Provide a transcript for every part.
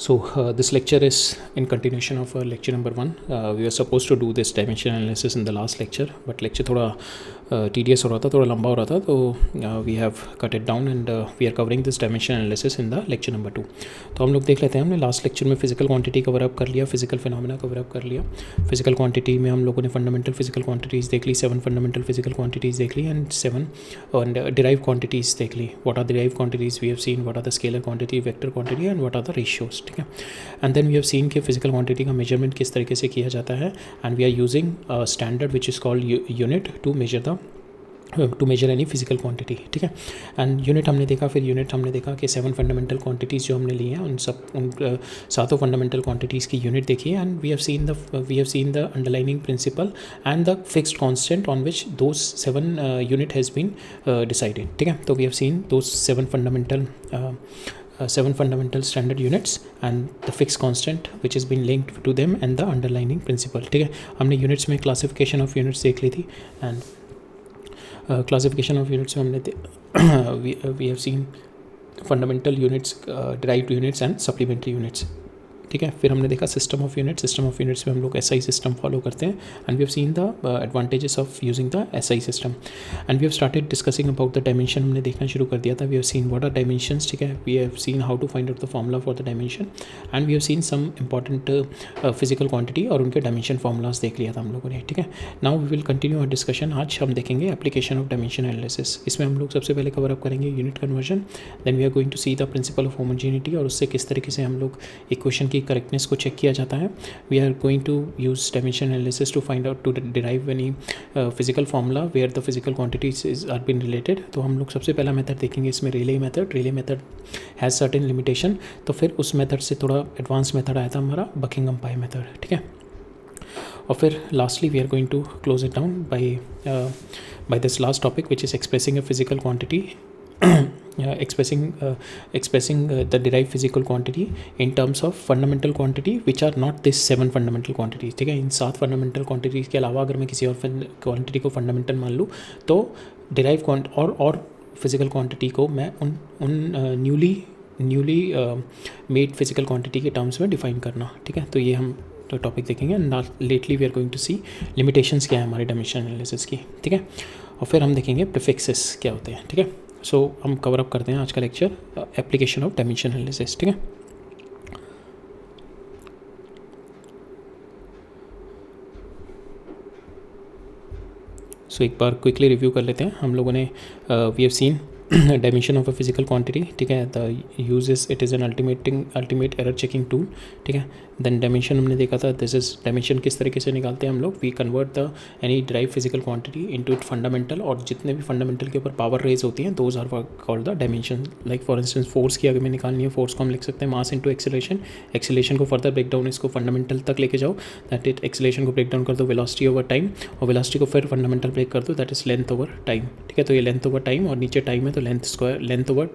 This lecture is in continuation of lecture number 1. We were supposed to do this dimension analysis in the last lecture, but lecture थोड़ा tedious हो रहा था, थोड़ा लंबा हो रहा था, तो we have cut it down and we are covering this dimension analysis in the lecture number 2. तो हम लोग देख लेते हैं, हमने लास्ट लेक्चर में फिजिकल क्वांटिटी कवर अप कर लिया, फिजिकल फिनोमेना कवर अप कर लिया. फिजिकल क्वांटिटी में हम लोगों ने फंडामेंटल फिजिकल क्वांटिटीज़ देख ली, 7 फंडामेंटल फिजिकल क्वांटिटीज़ देख ली एंड 7 और डिराइव क्वांटिटीज़ देख ली. What are derive quantities we have seen, what are the scalar quantity, vector quantity and what are the ratios. ठीक है. And then we have seen कि physical quantity का measurement किस तरीके से किया जाता है and we are using standard which is called unit to measure any physical quantity. ठीक है. एंड यूनिट हमने देखा, फिर यूनिट हमने देखा कि 7 फंडामेंटल क्वांटिटीज़ जो हमने ली हैं उन सातों फंडामेंटल क्वांटिटीज़ की यूनिट देखी है and we have seen the underlining principle and the fixed constant on which those 7 unit has been decided. ठीक है. तो we have seen those 7 fundamental standard units and the fixed constant which has been linked to them and the underlying principle. ठीक है. हमने units में classification of units देख ली थी and classification of units में हमने we have seen fundamental units, derived units and supplementary units. ठीक है. फिर हमने देखा सिस्टम ऑफ यूनिट्स में हम लोग SI सिस्टम फॉलो करते हैं and we have seen the advantages of using the SI system and we have started discussing about the dimension. हमने देखना शुरू कर दिया था. We have seen what are dimensions. ठीक है. We have seen how to find out the formula for the dimension and we have seen some important physical quantity और उनके डायमेंशन फार्मूलाज देख लिया था हम लोगों ने. ठीक है. Now we will continue our discussion. आज हम देखेंगे एप्लीकेशन ऑफ डायमेंशन एनालिसिस. इसमें हम लोग सबसे पहले कवर अप करेंगे unit conversion, then we are going to see the principle of homogeneity और उससे किस तरीके से हम लोग इक्वेशन की करेक्टनेस को चेक किया जाता है. We are going to use dimension analysis to find out to derive any physical formula where the physical quantities are been related. तो हम लोग सबसे पहला मेथड देखेंगे इसमें Rayleigh method has certain limitation. तो फिर उस मेथड से थोड़ा एडवांस मेथड आया था हमारा बकिंघम पाई मेथड. ठीक है. और फिर lastly we are going to close it down by this last topic which is expressing a physical quantity expressing the derived physical quantity in terms of fundamental quantity which are not this 7 fundamental quantities. ठीक है. इन 7 fundamental quantities के अलावा अगर मैं किसी और quantity को fundamental मान लूँ तो डिराइव और फिजिकल क्वांटिटी को मैं उन न्यूली मेड फिजिकल क्वांटिटी के टर्म्स में डिफाइन करना. ठीक है. तो ये हम तो टॉपिक देखेंगे. Lately we are going to see limitations क्या है हमारे डायमेंशन एनालिसिस की. ठीक है. और फिर हम देखेंगे प्रीफिक्सेस क्या होते हैं. ठीक है. सो हम कवर अप करते हैं आज का lecture application of dimension analysis. ठीक है. सो एक बार क्विकली रिव्यू कर लेते हैं. हम लोगों ने we have seen dimension of a physical quantity. ठीक है. The uses it is an ultimate error checking tool. ठीक है. देन डायमेंशन हमने देखा था. दिस इज डायमेंशन किस तरीके से निकालते हैं हम लोग. We convert the any derived physical quantity into it fundamental और जितने भी फंडामेंटल के ऊपर पावर रेज होती हैं those are called the dimension. Like for instance force की अगर मैं निकालनी है, फोर्स को हम लिख सकते हैं मास इंटू एक्सेलेरेशन को फर्दर ब्रेक डाउन इसको फंडामेंटल तक लेके जाओ दैट इट एक्सेलेरेशन को ब्रेक डाउन कर दो वेलोसिटी ओवर टाइम और वेलोसिटी को फिर फंडामेंटल ब्रेक कर दो that is length over time. ठीक है. तो ये लेंथ ओवर टाइम और नीचे टाइम है तो लेंथ ओवर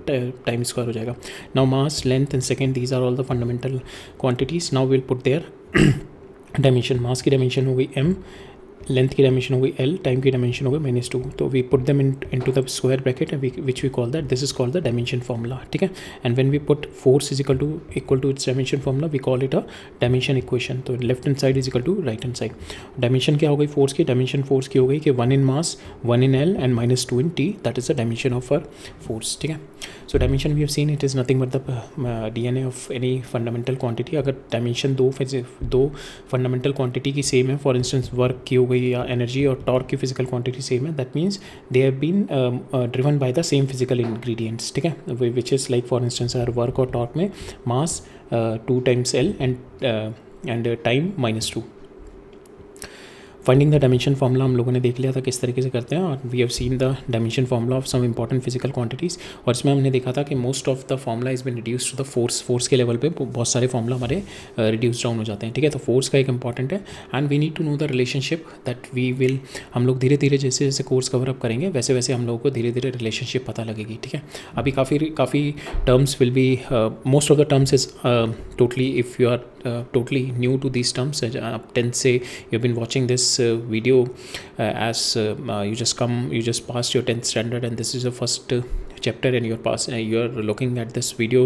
टाइम स्क्वायर हो जाएगा. Now mass, length and second these are all the fundamental quantities. Now will put their dimension. Mass की डायमेंशन हो गई m, लेंथ की डायमेंशन हो गई l, टाइम की डायमेंशन हो गई -2. तो we put them into the square bracket which we call that this is called the dimension formula. ठीक है. And when we put force is equal to its dimension formula we call it a dimension equation. तो left hand side is equal to right hand side. Dimension क्या हो गई force की? Dimension force की हो गई कि 1 in mass, 1 in L and -2 in T. That is the dimension of a force. ठीक है. So dimension we have seen it is nothing but the DNA of any fundamental quantity. अगर dimension दो fundamental quantity की same है, for instance work की हो गई या एनर्जी और टॉर्क की फिजिकल क्वांटिटी सेम है, that means they have been driven by the same physical ingredients. ठीक है. Which is like for instance अगर वर्क और टॉर्क में मास 2 times L and time -2. Finding the dimension formula हम लोगों ने देख लिया था किस तरीके से करते हैं और we have seen the dimension formula of some important physical quantities. और इसमें हमने देखा था कि most of the formula is been reduce to the force के लेवल पे बहुत सारे फार्मूला हमारे रिड्यूस डाउन हो जाते हैं. ठीक है. तो फोर्स का एक इंपॉर्टेंट है and we need to know the relationship that we will. हम लोग धीरे धीरे जैसे जैसे कोर्स कवर अप करेंगे वैसे वैसे हम लोगों को धीरे धीरे रिलेशनशिप पता लगेगी. ठीक है. अभी काफ़ी terms will be most of the terms is totally if you are totally new to these terms. 10th say you've been watching this video as you just passed your 10th standard and this is your first chapter and you're looking at this video,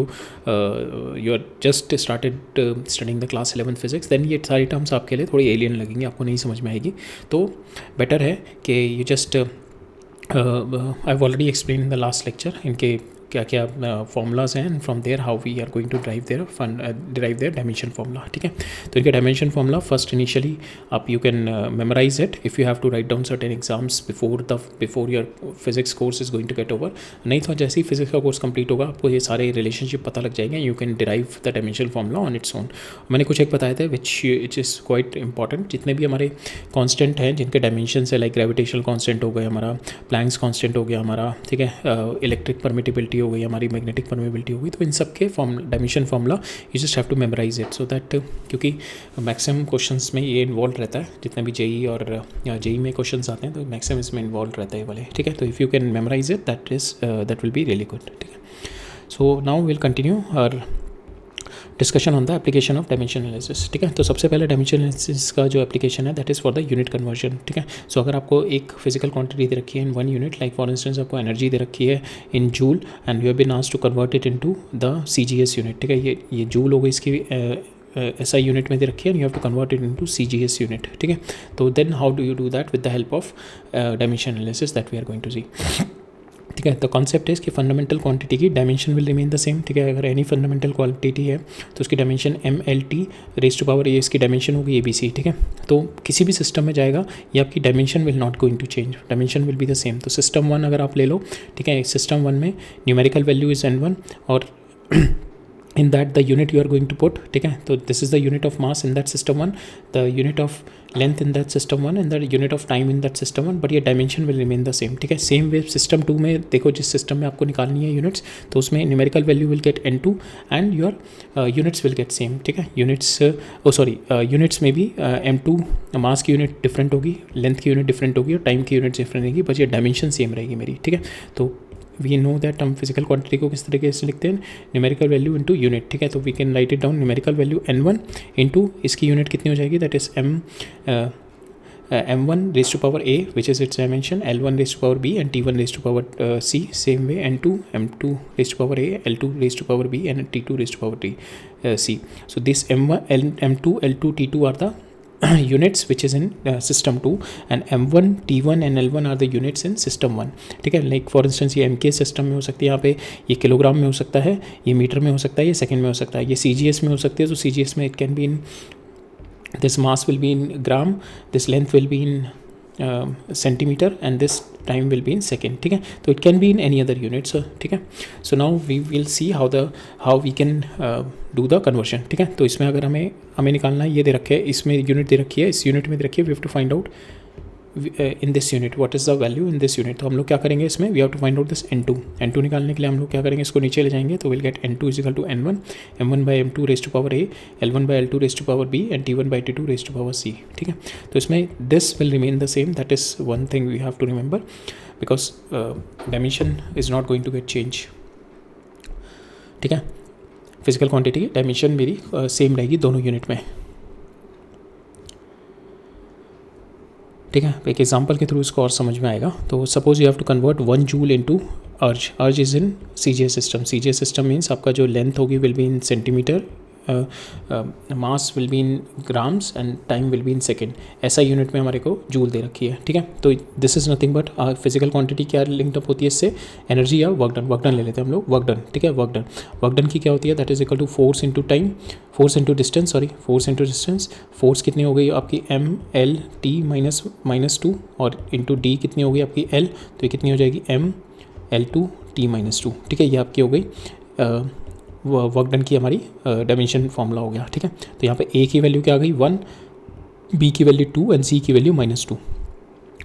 you're just started studying the class 11 physics, then ये सारी terms आपके लिए थोड़ी alien लगेंगी, आपको नहीं समझ में आएगी. तो बेटर है कि you just I've already explained in the last lecture इनके क्या क्या फॉर्मूलाज हैं, and from there how we are going to derive their dimension formula. ठीक है, तो इनका डायमेंशन फार्मूला फर्स्ट इनिशियली आप you can memorise it if you have to write down certain exams before your physics course is going to get over. नहीं तो जैसे ही physics का कोर्स कंप्लीट होगा आपको ये सारे रिलेशनशिप पता लग जाएंगे. You can derive the dimension formula on its own. मैंने कुछ एक बताए थे विच इज़ क्वाइट इंपॉर्टेंट. जितने भी हमारे कॉन्स्टेंट हैं जिनके डायमेंशन है, लाइक ग्रेविटेशनल कॉन्स्टेंट हो गया हमारा, प्लैंक्स कॉन्स्टेंट हो गया हमारा, ठीक है, इलेक्ट्रिक परमिटिबिलिटी हो गई हमारी, मैग्नेटिक परमेबिलिटी हो गई, तो इन सब के dimension formula you just have to memorise it, so that क्योंकि मैक्सिमम क्वेश्चंस में ये इन्वॉल्व रहता है. जितने भी जेई और जेई में क्वेश्चंस आते हैं तो मैक्सिमम इसमें इन्वॉल्व रहता है वाले. ठीक है, तो if you can memorise it that will be really good. ठीक है, so now will continue our discussion on the application of dimension analysis. ठीक है, तो सबसे पहले डायमेंशन एनालिसिस का जो एप्लीकेशन है that is for the unit conversion. ठीक है, सो अगर आपको एक फिजिकल क्वांटिटी दे रखी है in 1 unit, like for instance आपको एनर्जी दे रखी है in joule and you have been asked to convert it into the CGS unit. ठीक है, ये जूल हो गई, इसकी SI यूनिट में दे रखी है, and you have to convert it into CGS unit. ठीक है, तो then how do you do that with the help of dimension analysis that we are going to see. ठीक है, तो कॉन्सेप्ट है इसकी फंडामेंटल क्वांटिटी की dimension will remain the same. ठीक है, अगर एनी फंडामेंटल क्वांटिटी है तो उसकी dimension MLT raise to power A इसकी डायमेंशन होगी ABC. ठीक है, तो किसी भी सिस्टम में जाएगा ये आपकी dimension will not going to change, dimension will be the same. तो सिस्टम 1 अगर आप ले लो, ठीक है, सिस्टम 1 में न्यूमेरिकल वैल्यू इज़ N1 और in that the unit you are going to put. ठीक है, तो this is the unit of mass in that system 1, the unit of length in that system 1 and the unit of time in that system 1, but ये dimension will remain the same. ठीक है, same way system 2 में देखो, जिस system में आपको निकालनी है यूनिट्स, तो उसमें numerical value will get N2 and your units will get same. ठीक है, यूनिट्स में भी M2 मास की यूनिट डिफरेंट होगी, लेंथ की यूनिट डिफरेंट होगी और टाइम की यूनिट डिफरेंट रहेगी, बस ये डायमेंशन सेम रहेगी मेरी. ठीक है, तो वी नो दैट हम फिजिकल क्वांटिटी को किस तरीके से लिखते हैं, न्यूमेरिकल वैल्यू इनटू यूनिट. ठीक है, तो we can write it down numerical value N1 into इसकी यूनिट कितनी हो जाएगी, that is M1 raise to power A which is its dimension, L1 raise to power B and T1 raise to power C. Same way M2 raise to power A, L2 raise to power B and T2 raise to power C. So this M2 L2 T2 are the units which is in system 2 and M1 T1 and L1 are the units in system 1. ठीक है, like for instance ये MK system में हो सकती है, यहाँ पे ये किलोग्राम में हो सकता है, ये मीटर में हो सकता है, ये सेकंड में हो सकता है, ये CGS में हो सकती है. तो CGS में it can be in, this mass will be in gram, this length will be in centimetre and this time will be in second. ठीक है, तो it can be in any other units. ठीक है, so now we will see how we can do the conversion. ठीक है, तो इसमें अगर हमें निकालना है, ये दे रखे है, इसमें यूनिट दे रखी है, इस यूनिट में दे रखी है, we have to find out in this unit what is the value in this unit. तो हम लोग क्या करेंगे इसमें, we have to find out this N2 निकालने के लिए हम लोग क्या करेंगे, इसको नीचे ले जाएंगे, तो will get N2 is equal to N1 M1 by M2 raise to power A, L1 by L2 raise to power B and T1 by T2 raise to power C. ठीक है, तो इसमें this will remain the same, that is one thing we have to remember because dimension is not going to get change. ठीक है, physical quantity की dimension मेरी same रहेगी दोनों यूनिट में. ठीक है, एक एग्जांपल के थ्रू इसको और समझ में आएगा. तो suppose you have to convert 1 joule into erg is in CGS system. CGS system means आपका जो लेंथ होगी will be in centimetre, mass will be in grams and time will be in second. ऐसा unit में हमारे को joule दे रखी है. ठीक है, तो this is nothing but physical quantity क्या लिंक्ड अप होती है इससे, एनर्जी या वर्क डन ले लेते हैं हम लोग, वर्क डन. ठीक है, वर्क डन की क्या होती है, that is equal to force into time, force into distance. Force कितनी हो गई आपकी MLT -2 और इंटू D कितनी हो गई आपकी L, तो ये कितनी हो जाएगी ML2T -2. ठीक है, ये आपकी हो गई वर्क डन की हमारी डायमेंशन फॉर्मूला हो गया. ठीक है, तो यहाँ पे A की वैल्यू क्या आ गई 1, B की वैल्यू 2 एंड C की वैल्यू -2.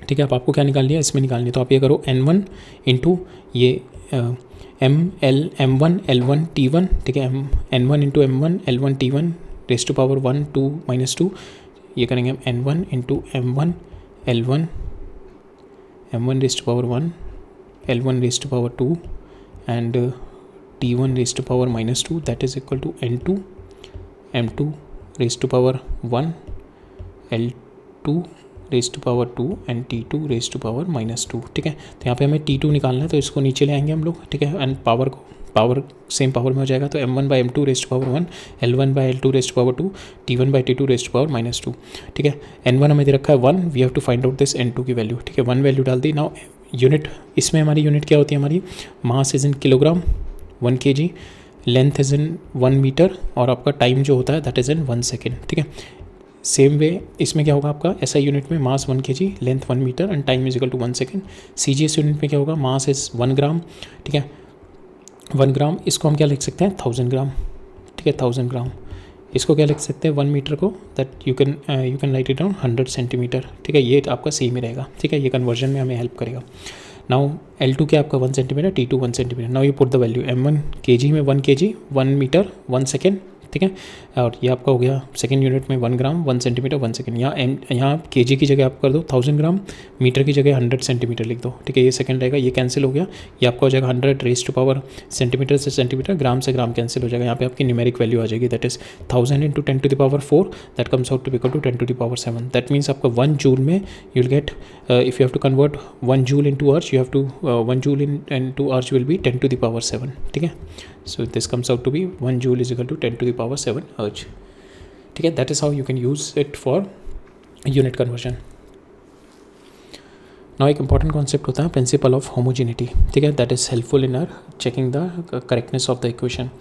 ठीक है, अब आपको क्या निकालनी है, इसमें निकालनी है, तो आप ये करो N1 इंटू ये M1 L1 T1. ठीक है, N1 into M1 L1 T1 raise to power 1 2 -2. ये करेंगे हम N1 into M1 L1 M1 raise to power 1 L1 raise to power 2 and T1 raise to power -2, that is equal to M2 raise to power 1 L2 raise to power 2 and T2 raise to power -2, ठीक है। तो यहाँ पे हमें T2 निकालना है, तो इसको नीचे ले आएंगे हम लोग, ठीक है, एंड पावर सेम पावर में हो जाएगा, तो m1/m2 raise to power 1, L1/L2 raise to power 2, T1/T2 raise to power -2, ठीक है। n1 हमें दे रखा है 1, we have to find out this n2 की वैल्यू, ठीक है। 1 वैल्यू डाल दी। नाउ यूनिट, इसमें हमारी यूनिट क्या होती है, हमारी mass is in kilogram, 1 kg, length is in 1 metre, और आपका टाइम जो होता है दैट इज इन 1 सेकेंड, ठीक है। सेम वे इसमें क्या होगा आपका, SI यूनिट में mass 1 kg, length 1 metre and time is equal to 1 second. CGS unit में क्या होगा, मास इज 1 ग्राम, ठीक है, 1 ग्राम, इसको हम क्या लिख सकते हैं 1000 ग्राम, ठीक है, 1000 ग्राम। इसको क्या लिख सकते हैं 1 मीटर को, that you can write it down 100 centimetre, ठीक है। ये आपका सेम ही रहेगा, ठीक है, ये कन्वर्जन में हमें हेल्प करेगा। नाउ L2 क्या आपका 1 centimetre, T2 1 centimetre. Now you put the value, m1 kg में 1 kg, 1 मीटर 1 सेकेंड, ठीक है, और ये आपका हो गया सेकेंड यूनिट में 1 ग्राम 1 सेंटीमीटर 1 सेकेंड। यहाँ kg की जगह आप कर दो 1000 ग्राम, मीटर की जगह 100 सेंटीमीटर लिख दो, ठीक है, ये सेकेंड रहेगा, ये कैंसिल हो गया, ये आपका हो जाएगा 100 रेज टू पावर, सेंटीमीटर से सेंटीमीटर, ग्राम से ग्राम कैंसिल हो जाएगा, यहाँ पे आपकी न्यूमेरिक वैल्यू आ जाएगी, that is 1000 into 10 to the power 4, that comes out to equal to 10 to the power 7। That means आपका 1 जूल में you will get, if you have to convert 1 joule into erg, you have to 1 joule into erg will be 10 to the power 7, ठीक है। So this comes out to be 1 joule is equal to 10 to the power 7 erg, ठीक है। That is how you can use it for unit conversion. Now एक important concept होता है principle of homogeneity, ठीक है, that is helpful in our checking the correctness of the equation.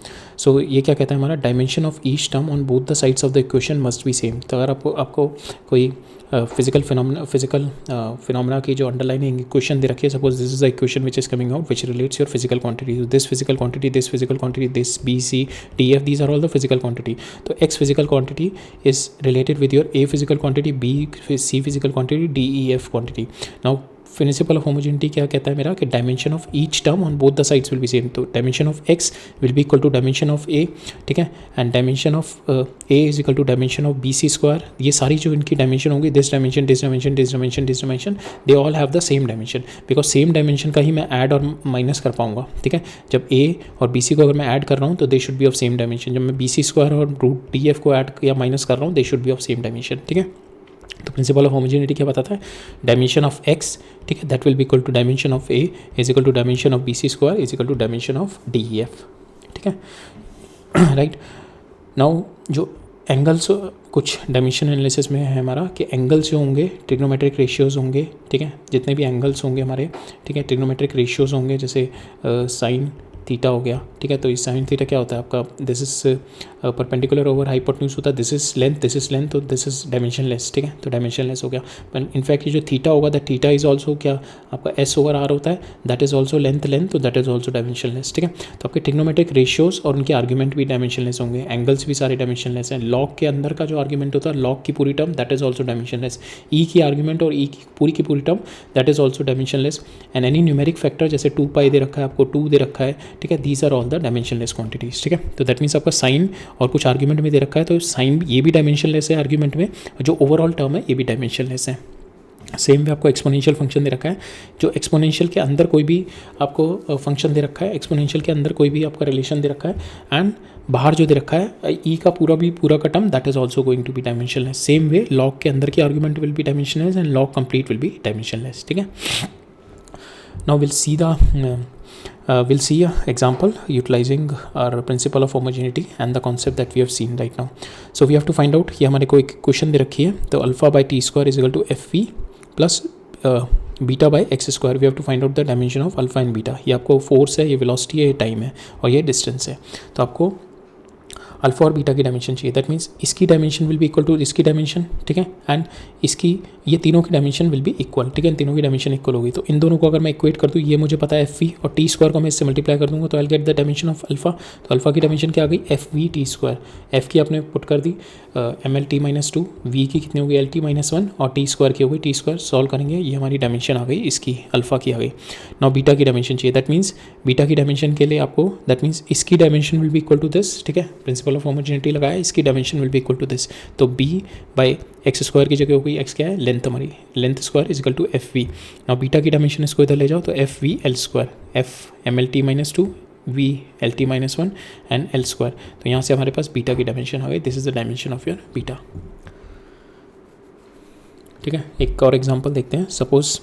So ये क्या कहता है, हमारा dimension of each term on both the sides of the equation must be same. तो अगर आपको कोई फिजिकल फिनोमेना की जो अंडरलाइनिंग इक्वेशन दे रखी है, suppose this is the equation which is coming out which relates your physical quantity, this physical quantity, this physical quantity, this B C D F, these are all the physical quantity. तो X physical quantity is related with your A physical quantity, B C physical quantity, D E F quantity. Now principle of homogeneity क्या कहता है मेरा, कि dimension of each term on both the sides will be same. तो dimension of x will be equal to dimension of a, ठीक है, and dimension of A is equal to dimension of B C square. ये सारी जो इनकी dimension होंगी, this dimension, this dimension, this dimension, this dimension, they all have the same dimension, because same dimension का ही मैं ऐड और minus कर पाऊंगा, ठीक है। जब ए और बी सी को अगर मैं ऐड कर रहा हूँ तो they should be of same dimension, जब मैं बी सी स्क्वायर और रूट डी एफ को ऐड या माइनस कर रहा हूँ they should be of same dimension, ठीक है। तो प्रिंसिपल ऑफ होमोजेनिटी क्या बताता है, डायमेंशन ऑफ एक्स, ठीक है, that will be equal to dimension of A is equal to dimension of B C square is equal to dimension of D E F, ठीक है, राइट। नाउ जो angles, कुछ dimension analysis में है हमारा कि एंगल्स जो होंगे ट्रिग्नोमेट्रिक रेशियोज़ होंगे, ठीक है, जितने भी एंगल्स होंगे हमारे, ठीक है, ट्रिग्नोमेट्रिक रेशियोज़ होंगे, जैसे साइन थीटा हो गया, ठीक है। तो इस साइन थीटा क्या होता है आपका, this is perpendicular over hypotenuse होता है, दिस इज लेंथ, तो दिस इज डायमेंशनलेस, ठीक है। तो डायमेंशनलेस हो गया, पर इनफैक्ट ये जो थीटा होगा दैट थीटा इज ऑल्सो क्या आपका एस ओवर आर होता है, दैट इज ऑल्सो लेंथ, तो दैट इज ऑल्सो डायमेंशनलेस, ठीक है। तो आपके ट्रिग्नोमेट्रिक रेशियोज और उनके आर्ग्यूमेंट भी डायमेंशनलेस होंगे, एंगल्स भी सारे डायमेंशनलेस हैं। लॉग के अंदर का जो आर्ग्यूमेंट होता है, लॉग की पूरी term, that is also dimensionless. E की आर्ग्यूमेंट और ई की पूरी term, that is also dimensionless. And any numeric factor जैसे 2 पाई दे रखा है आपको, 2 दे रखा है, ठीक है, these are all the dimensionless quantities, ठीक है। तो दैट मीन्स आपका साइन और कुछ आर्ग्यूमेंट में दे रखा है, तो साइन ये भी डायमेंशनलेस है आर्ग्यूमेंट में, जो ओवरऑल टर्म है ये भी डायमेंशनलेस है। सेम वे आपको एक्सपोनेंशियल फंक्शन दे रखा है, जो एक्सपोनेंशियल के अंदर कोई भी आपको फंक्शन दे रखा है, एक्सपोनेंशियल के अंदर कोई भी आपका रिलेशन दे रखा है, एंड बाहर जो दे रखा है ई का पूरा का term, that is also going to be dimensionless. Same way log के अंदर की argument will be dimensionless and log complete will be dimensionless, ठीक है। Now will see the we'll see an example utilizing our principle of homogeneity and the concept that we have seen right now. So we have to find out, ये हमारे को एक question दे रखी है, तो alpha by T square is equal to F V plus beta by x square. We have to find out the dimension of alpha and beta. ये आपको force है, ये वेलोसिटी है, ये टाइम है, और ये डिस्टेंस है। तो आपको अल्फा और बीटा की डायमेंशन चाहिए, दैट मीन्स इसकी dimension will be equal to इसकी डायमेंशन, ठीक है, एंड इसकी, ये तीनों की डायमेंशन विल बी इक्वल, ठीक है, इन तीनों की डायमेंशन इक्वल होगी। तो इन दोनों को अगर मैं इक्वेट कर दूँ, ये मुझे पता है एफ वी, और टी स्क्वायर को मैं इससे मल्टीप्लाई कर दूंगा, तो I get the dimension of alpha. तो अल्फा की डायमेंशन क्या आ गई, f v t square. F की आपने पुट कर दी m L T minus 2, v की कितनी हो गई एल टी माइनस 1, और टी स्क्वायर की हो गई टी स्क्वायर। सॉल्व करेंगे, ये हमारी डायमेंशन आ गई इसकी, अल्फा की आ गई। नाउ बीटा की डायमेंशन चाहिए, दैट मीन्स बीटा की डायमेंशन के लिए आपको, दैट मीन्स इसकी dimension will be equal to this, ठीक है, प्रिंसिपल ऑफ होमोजेनिटी लगाया, इसकी dimension will be equal to this. तो बी बाई एक्स स्क्वायर की जगह हो गई, एक्स क्या है, लेंथ हमारी, length square is equal to F V. Now beta की डायमेंशन इसको इधर ले जाओ, तो F we L square, F M L T minus 2, V L T minus 1 and L square. तो यहाँ से हमारे पास बीटा की डायमेंशन आ गई, this is the dimension of your beta, ठीक है, एक और एग्जांपल देखते हैं। सपोज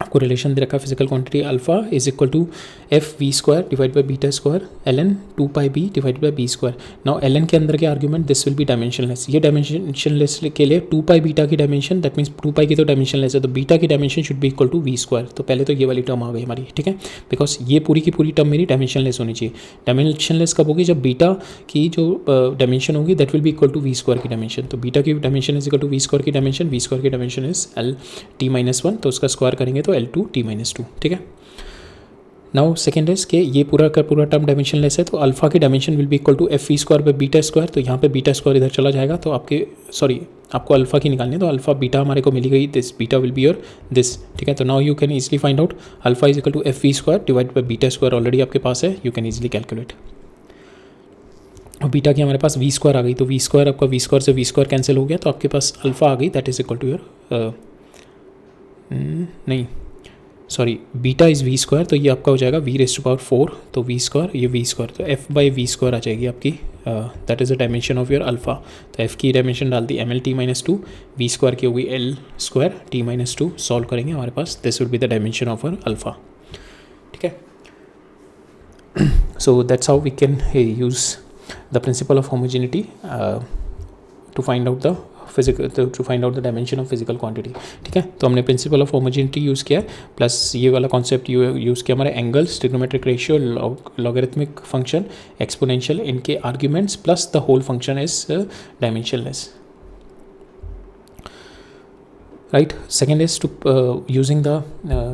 आपको रिलेशन दे रखा है physical quantity alpha is equal to F V square divide by beta square L N 2 pi B divide by B square. Now L N के अंदर के argument this will be dimensionless. ये dimensionless के लिए 2 pi beta की dimension, that means 2 pi की तो dimensionless है, तो बीटा की dimension should be equal to V square. तो पहले तो ये वाली टर्म आ गई हमारी, ठीक है, बिकॉज ये पूरी की पूरी टर्म मेरी डायमेंशनलेस होनी चाहिए। डायमेंशनलेस कब होगी? जब बीटा की जो डायमेंशन होगी that will be equal to V square की डायमेंशन। तो बीटा की dimension is equal to V square की डायमेंशन, वी स्क्वायर की dimension is L T minus 1, तो उसका स्क्वायर करेंगे तो एल 2 टी माइनस 2, ठीक है। नाउ सेकेंड इज के ये पूरा का पूरा टर्म डायमेंशनलेस है, तो अल्फा की dimension will be equal to F V square by beta square. तो यहाँ पे बीटा स्क्वायर इधर चला जाएगा, तो आपको अल्फा की निकालनी है, तो अल्फा बीटा हमारे को मिली गई, this beta will be your this, ठीक है। तो now you can easily find out alpha is equal to F V square divide by beta square, already आपके पास है, यू कैन इजीली कैलकुलेट। और बीटा की हमारे पास वी स्क्वायर आ गई, तो वी स्क्वायर आपका वी स्क्वायर से वी स्क्वायर कैंसिल हो गया, तो आपके पास अल्फा आ गई, that is equal to your beta is we square, तो ये आपका हो जाएगा वी रेज़ टू पावर 4, तो वी स्क्वायर ये वी स्क्वायर, तो एफ बाई वी स्क्वायर आ जाएगी आपकी, that is the dimension of your alpha. तो एफ की डायमेंशन डाल दी m L T minus 2, we square की होगी l square T minus 2, solve करेंगे हमारे पास this would be the dimension of your alpha, ठीक है। So that's how we can use the principle of homogeneity to find out the two find out the dimension of physical quantity, ठीक है। तो हमने principal of homogeneity use किया है, plus ये वाला कॉन्सेप्ट यूज़ किया हमारे angles, trigonometric ratio, logarithmic function, exponential, इनके arguments, plus the whole function is dimensionless, right. Second is to using the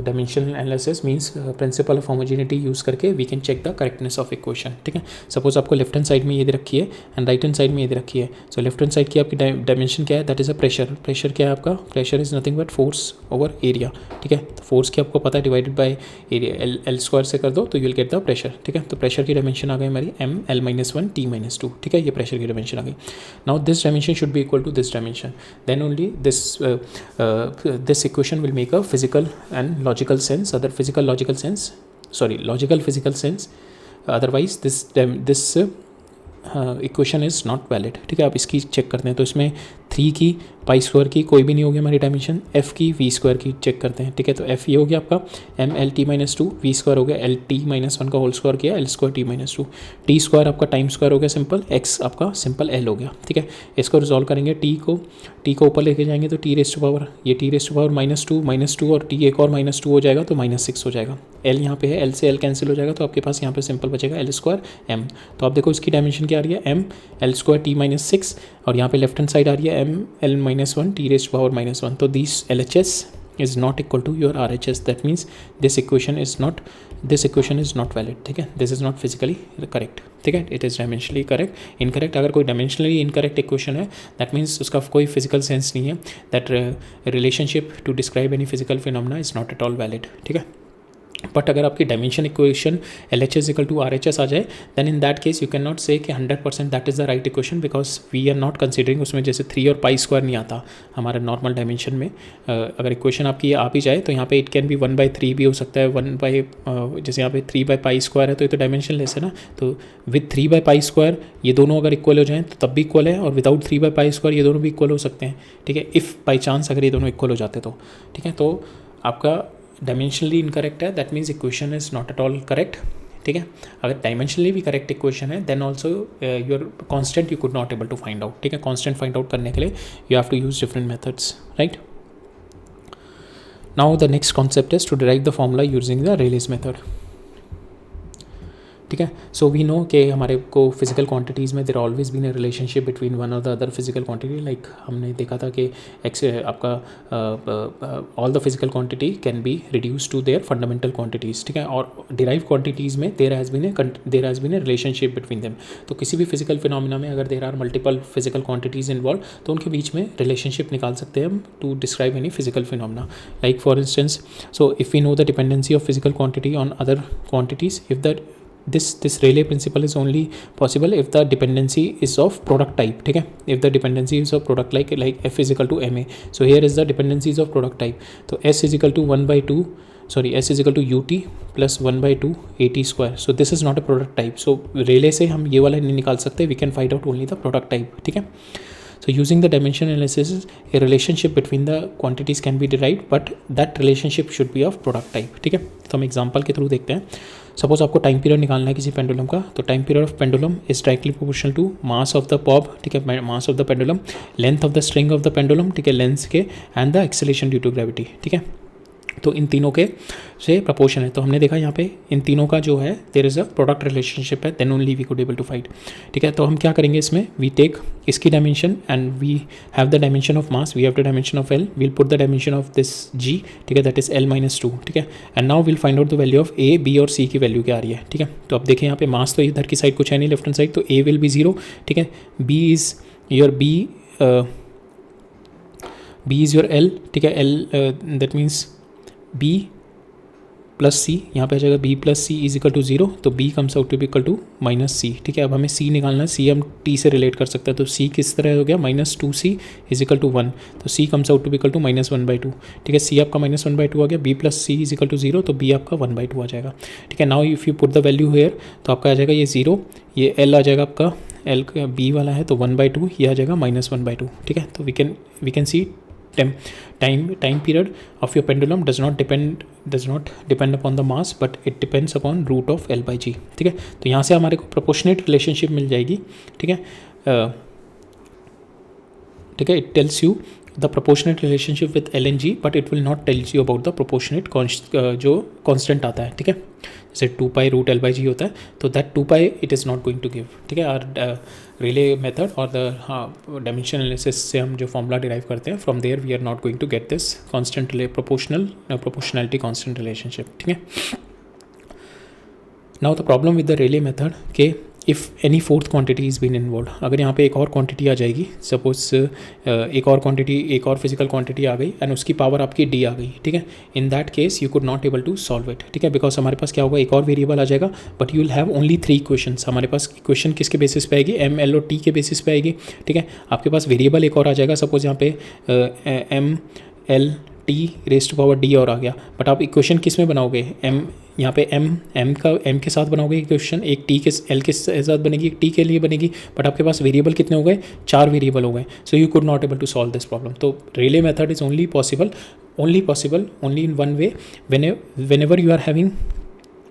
dimensional analysis means principle of homogeneity use करके we can check the correctness of equation, ठीक है। Suppose आपको left hand side में ये दे रखी है and right hand side में ये दे रखी है, सो लेफ्ट हैंड साइड की आपकी डायमेंशन क्या है? That is a pressure. Pressure क्या है आपका? Pressure is nothing but force over area, ठीक है। तो फोर्स की आपको पता है divided by area, L square से कर दो तो you will get the pressure, ठीक है। तो प्रेशर की डायमेंशन आ गई हमारी M L minus 1 T minus 2, ठीक है, ये प्रेशर की डायमेंशन आ गई। Now this dimension should be equal to this dimension, then only this equation will make a physical and logical sense, logical physical sense, otherwise this equation is not valid, ठीक है। आप इसकी check करते हैं, तो इसमें 3 की पाई स्क्वायर की कोई भी नहीं होगी हमारी डायमेंशन, एफ की वी स्क्वायर की चेक करते हैं, ठीक है। तो एफ ये हो गया आपका M L T minus 2, we square हो गया एल टी माइनस 1 का होल स्क्वायर किया, L square T minus 2, T square आपका टाइम स्क्वायर हो गया सिंपल, एक्स आपका सिंपल एल हो गया, ठीक है। इसको रिजॉल्व करेंगे, टी को ऊपर लेके जाएंगे तो टी रेस टू पावर, ये T raise to power minus two और टी एक और -2 हो जाएगा तो -6 हो जाएगा। एल यहाँ पे है, एल से एल कैंसिल हो जाएगा, तो आपके पास यहाँ पे सिंपल बचेगा एल स्क्वायर एम। तो आप देखो इसकी डायमेंशन क्या आ रही है? M L square T minus 6, और यहाँ पे लेफ्ट हैंड साइड आ रही है M L minus 1 T raise to power -1। तो this L H S is not equal to your RHS, that means this equation is not valid, ठीक है। this is not physically correct, ठीक है, it is dimensionally incorrect। अगर कोई dimensionally incorrect equation है that means उसका कोई physical sense नहीं है, that relationship to describe any physical phenomena is not at all valid, ठीक है। बट अगर आपकी dimension equation l H s equal to r h s आ जाए, then in that case you can not say कि 100% that is the right equation, because we are not considering उसमें जैसे 3 और पाई स्क्वायर नहीं आता हमारे नॉर्मल डायमेंशन में। अगर इक्वेशन आपकी आ भी जाए तो यहाँ पे इट कैन बी 1/3 भी हो सकता है, 1 जैसे यहाँ पे 3/पाई स्क्वायर है तो ये तो डायमेंशन लेस है ना, तो विद 3/पाई स्क्वायर ये दोनों अगर इक्वल हो जाएँ तो तब भी इक्वल है, और विदाउट 3/पाई स्क्वायर ये दोनों भी इक्वल हो सकते हैं, ठीक है, इफ़ बाई चांस अगर ये दोनों इक्वल हो जाते तो, ठीक है। तो आपका डायमेंशनली इनकरेक्ट है, that means equation is not at all correct, ठीक है। अगर डायमेंशनली भी करेक्ट इक्वेशन है then also your constant you could not able to find out, ठीक है। कांस्टेंट फाइंड आउट करने के लिए you have to use different methods, right. Now the next concept is to derive the formula using the Rayleigh's method, ठीक है। So we know कि हमारे को फिजिकल क्वांटिटीज़ में there always been a relationship between one और the other physical quantity, like हमने देखा था कि आपका all the physical quantity can be reduce to their fundamental quantities, ठीक है। और डिराइव क्वांटिटीज़ में there has been a relationship between them. तो किसी भी फिजिकल फिनोमिना में अगर there are multiple physical quantities involve तो उनके बीच में रिलेशनशिप निकाल सकते हैं हम to describe any physical phenomena, like for instance, so if we know the dependency of physical quantity on other quantities, if that this Rayleigh principle is only possible if the dependency is of product type, ठीक है। if the dependency is of product like f is equal to ma, so here is the dependencies of product type, तो s is equal to 1/2 s is equal to ut plus 1/2 at square, so this is not a product type, so Rayleigh से हम ये वाला नहीं निकाल सकते, we can find out only the product type, ठीक है। So using the dimension analysis, a relationship between the quantities can be derived, but that relationship should be of product type. ठीक है, तो हम एग्जांपल के थ्रू देखते हैं. Suppose आपको टाइम पीरियड निकालना है किसी पेंडुलम का, तो time period of pendulum is directly proportional to mass of the bob. ठीक है, mass of the pendulum, length of the string of the pendulum, ठीक है, लेंथ के, and the acceleration due to gravity. ठीक है, तो इन तीनों के से प्रपोर्शन है. तो हमने देखा यहाँ पे इन तीनों का जो है there is a product relationship है, then only we could able to find. ठीक है, तो हम क्या करेंगे इसमें, वी टेक इसकी dimension and we have the dimension of mass, we have the dimension of L, we'll put the dimension of this G. ठीक है, दैट इज L-2. ठीक है, and now we'll find out the value of A, B और C की value क्या आ रही है. ठीक है, तो अब देखें यहाँ पे मास तो इधर की साइड कुछ है नहीं, लेफ्ट हैंड साइड, तो ए विल बी 0. ठीक है, बी इज़ योर एल. ठीक है, l that means b plus c, यहाँ पे आ जाएगा b plus c is equal to 0, तो b comes out to be equal to minus c. ठीक है, अब हमें सी निकालना है, सी हम टी से रिलेट कर सकते हैं, तो सी किस तरह हो गया, -2c इज इक्वल टू 1, तो c comes out to be equal to -1/2. ठीक है, सी आपका -1/2 आ गया, b plus c is equal to 0, तो बी आपका 1/2 आ जाएगा. ठीक है, now if you put the value here, तो आपका आ जाएगा ये 0, ये एल आ जाएगा आपका, एल बी वाला है तो 1/2, ये आ जाएगा -1/2. ठीक है, तो we can see time period of your pendulum does not depend upon the mass, but it depends upon root of L/G. ठीक है, तो यहाँ से हमारे को proportionate relationship मिल जाएगी. ठीक है, ठीक है, it tells you the proportionate relationship with L and G, but it will not tell you about the proportionate जो constant आता है. ठीक है, जैसे 2π रूट L/G होता है, तो that 2π it is not going to give. ठीक है, और रिले मेथड और द डायमेंशन एनालिसिस से हम जो फॉर्मूला डिराइव करते हैं, from there we are not going to get this constant proportionality constant relationship. ठीक है, now the problem with the Rayleigh method के if any fourth quantity is been involve, अगर यहाँ पे एक और क्वांटिटी आ जाएगी, सपोज एक और फिजिकल क्वांटिटी आ गई एंड उसकी पावर आपकी डी आ गई. ठीक है, in that case you could not able to solve it. ठीक है, बिकॉज हमारे पास क्या होगा, एक और वेरिएबल आ जाएगा, but you will have only 3 equations. हमारे पास इक्वेशन किसके बेसिस पे आएगी, एम, एल और टी के बेसिस पे आएगी. ठीक है, आपके पास वेरिएबल एक और आ जाएगा, सपोज यहाँ पे M L T raise to power D और आ गया, बट आप इक्वेशन किस में बनाओगे, एम यहाँ पे एम के साथ बनाओगे इक्वेशन, एक टी के एल के साथ बनेगी, एक टी के लिए बनेगी, बट आपके पास वेरिएबल कितने हो गए, 4 वेरिएबल हो गए. So you could not able to solve this problem. तो Rayleigh method is only possible only in one way, whenever you are having,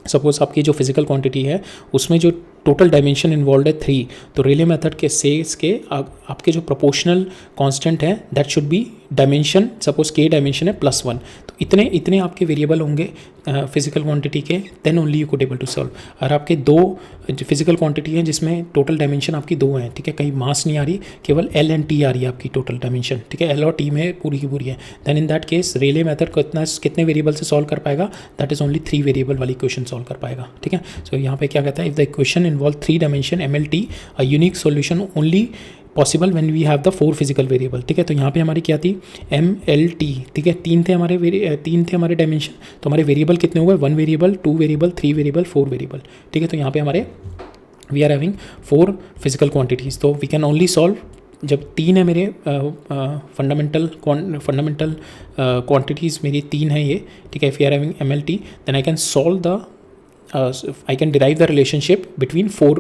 suppose आपकी जो फिजिकल क्वांटिटी है उसमें जो टोटल डायमेंशन इन्वॉल्व है 3, तो रेले मेथड के cess के आपके जो प्रोपोर्शनल कांस्टेंट है that should be dimension, suppose k dimension है +1, तो इतने आपके वेरिएबल होंगे फिजिकल क्वांटिटी के, then only you could able to solve. और आपके 2 फिजिकल क्वांटिटी हैं जिसमें टोटल डायमेंशन आपकी 2 हैं. ठीक है, कहीं मास नहीं आ रही, केवल एल एंड टी आ रही है आपकी टोटल डायमेंशन. ठीक है, एल और टी में पूरी की पूरी है. Then in that case Rayleigh method को कितने वेरिएबल से सॉल्व कर पाएगा, दैट इज ओनली 3 वेरिएबल वाली इक्वेशन सॉल्व कर पाएगा. ठीक है, सो यहाँ पे क्या कहता है, if the equation involve 3 dimension MLT, a unique solution only possible when we have the 4 physical variable. ठीक है, तो यहाँ पे हमारी क्या थी, MLT. ठीक है, 3 थे हमारे डायमेंशन, तो हमारे वेरिएबल कितने हो गए, 1 वेरिएबल, 2 वेरिएबल, 3 वेरिएबल, 4 वेरिएबल. ठीक है, तो यहाँ पे हमारे we are having 4 physical quantities, तो वी कैन ओनली सॉल्व जब 3 है मेरे फंडामेंटल क्वांटिटीज़ मेरी 3 है ये. ठीक है, if you are having MLT, then I can solve the I can derive the relationship between four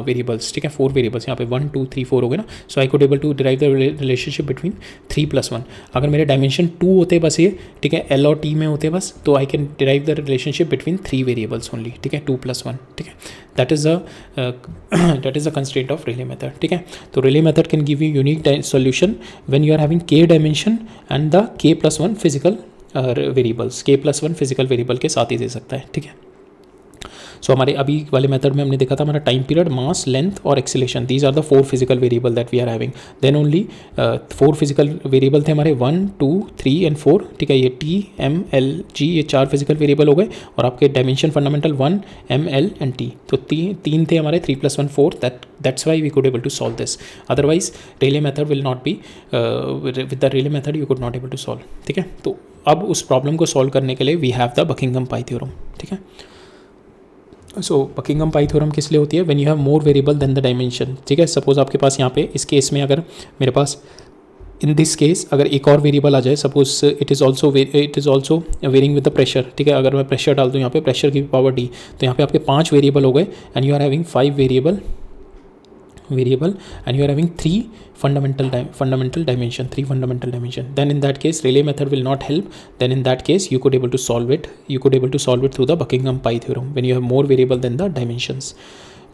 variables. ठीक है, 4 वेरिएबल्स यहाँ पे 1 2 3 4 हो गए ना, so I could able to derive the relationship between 3 + 1. अगर मेरे डायमेंशन 2 होते बस ये, ठीक है, एल और टी में होते बस, तो I can derive the relationship between 3 variables only. ठीक है, 2 + 1. ठीक है, that is the constraint of Rayleigh method. ठीक है, तो Rayleigh method can give you unique solution when you are having k dimension and the k+1 physical variables, k+1 physical variable के साथ ही दे सकता है. ठीक है, सो हमारे अभी वाले मेथड में हमने देखा था हमारा टाइम पीरियड, मास, लेंथ और acceleration, these are the 4 physical variable that we are having. Then only 4 physical variable थे हमारे 1 2 3 एंड 4. ठीक है, ये टी एम एल जी ये 4 फिजिकल वेरिएबल हो गए, और आपके dimension fundamental 1 M L and T, तो 3 थे हमारे, 3 + 1 4. That's why we could able to solve this. Otherwise Rayleigh method will not be, with the Rayleigh method you could not able to solve. ठीक है, तो अब उस प्रॉब्लम को solve करने के लिए we have the Buckingham pi theorem. ठीक है, सो बकिंघम पाई थ्योरम किस लिए होती है, when you have more variable than the dimension. ठीक है, सपोज आपके पास यहाँ पे इस केस में अगर मेरे पास इन दिस केस अगर एक और वेरिएबल आ जाए, suppose it is also varying with the pressure. ठीक है, अगर मैं प्रेशर डाल दूँ यहाँ पे, प्रेशर की पावर D, तो यहाँ पे आपके 5 वेरिएबल हो गए and you are having 5 variable variable and you are having three fundamental dimension, then in that case Rayleigh method will not help. Then in that case you could able to solve it through the Buckingham Pi theorem when you have more variable than the dimensions.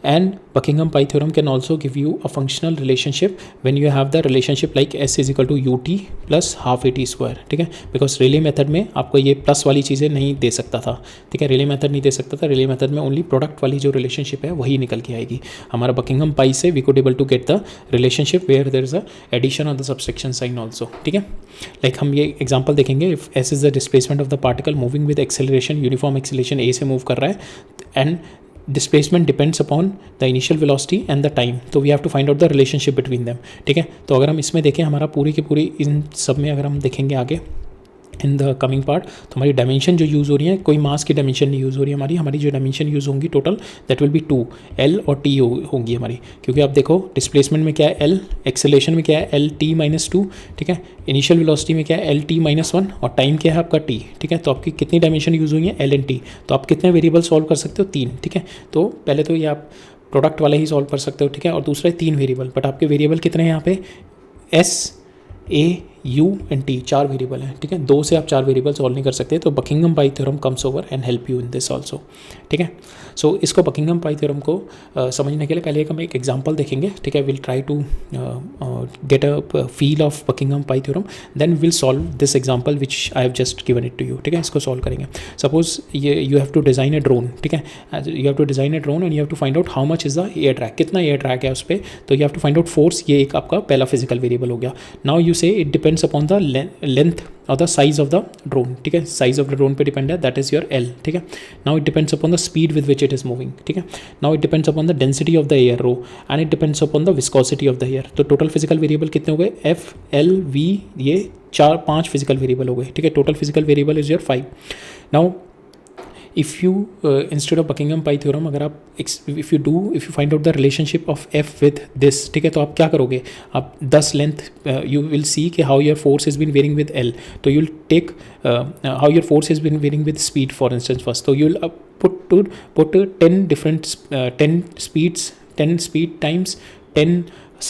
And Buckingham Pi theorem can also give you a functional relationship when you have the relationship like s is equal to ut plus half at square, ठीक है, because Rayleigh method में आपको ये plus वाली चीज़ें नहीं दे सकता था, ठीक है, रेले मेथड नहीं दे सकता था, रेले मेथड में ओनली प्रोडक्ट वाली जो रिलेशनशिप है वही निकल के आएगी. हमारा बकिंगम पाई से we could able to get the relationship where there is a addition of the subsection sign also, ठीक है. लाइक हम ये एग्जाम्पल देखेंगे, if S is the displacement of the particle moving with acceleration, uniform acceleration A से move कर रहा है and displacement depends upon the initial velocity and the time, तो we have to find out the relationship between them, ठीक है. तो अगर हम इसमें देखें, हमारा पूरी की पूरी इन सब में अगर हम देखेंगे आगे इन द कमिंग पार्ट, तो हमारी डायमेंशन जो यूज़ हो रही है, कोई मास की डायमेंशन नहीं यूज़ हो रही है हमारी जो डायमेंशन यूज़ होंगी total that will B 2 L और टी होंगी हमारी, क्योंकि आप देखो डिस्प्लेसमेंट में क्या है एल, एक्सेलेरेशन में क्या है एल टी माइनस 2, ठीक है, इनिशियल वेलोसिटी में क्या है एल टी माइनस 1 और टाइम क्या है आपका टी, ठीक है. तो आपकी कितनी डायमेंशन यूज़ हुई है एल एंड टी, तो आप कितने वेरिएबल सॉल्व कर सकते हो 3, ठीक है. तो पहले तो ये आप प्रोडक्ट वाला ही सॉल्व कर सकते हो, ठीक है, और दूसरा है 3 वेरिएबल, बट आपके वेरिएबल कितने हैं यहाँ पे S A you and T, 4 variable हैं, ठीक है. 2 से आप 4 वेरिएबल सॉल्व नहीं कर सकते, तो Buckingham pi theorem comes over and help you in this also, ठीक है. सो इसको बकिंगम पाई थ्योरम को समझने के लिए पहले हम एक एग्जांपल देखेंगे, ठीक है. Will try to get a feel of Buckingham pi theorem, then will solve this example which I have just given it to you, ठीक है. इसको सॉल्व करेंगे. Suppose you have to design a drone, ठीक है, you have to design a drone and you have to find out how much is the air track, कितना air track है उस पर, तो you have to find out force, ये एक आपका पहला फिजिकल वेरिएबल हो गया. Now you say it depends upon the length और the size of the drone, ठीक है, साइज ऑफ द ड्रोन पे डिपेंड है, दैट इज योर एल, ठीक है. Now it depends upon the speed with which it is moving, ठीक है. Now it depends upon the density of the air rho and it depends upon the viscosity of the air. तो total physical variable कितने हो गए F L V, ये 4-5 physical variable हो गए, ठीक है. Total physical variable is your 5. Now if you instead of Buckingham Pi theorem, अगर आप if you find out the relationship of f with this, ठीक है, तो आप क्या करोगे, आप 10 लेंथ you will see कि how your force has been varying with L, तो you'll take how your force has been varying with speed for instance first, so you'll put 10 different 10 speeds, 10 speed times 10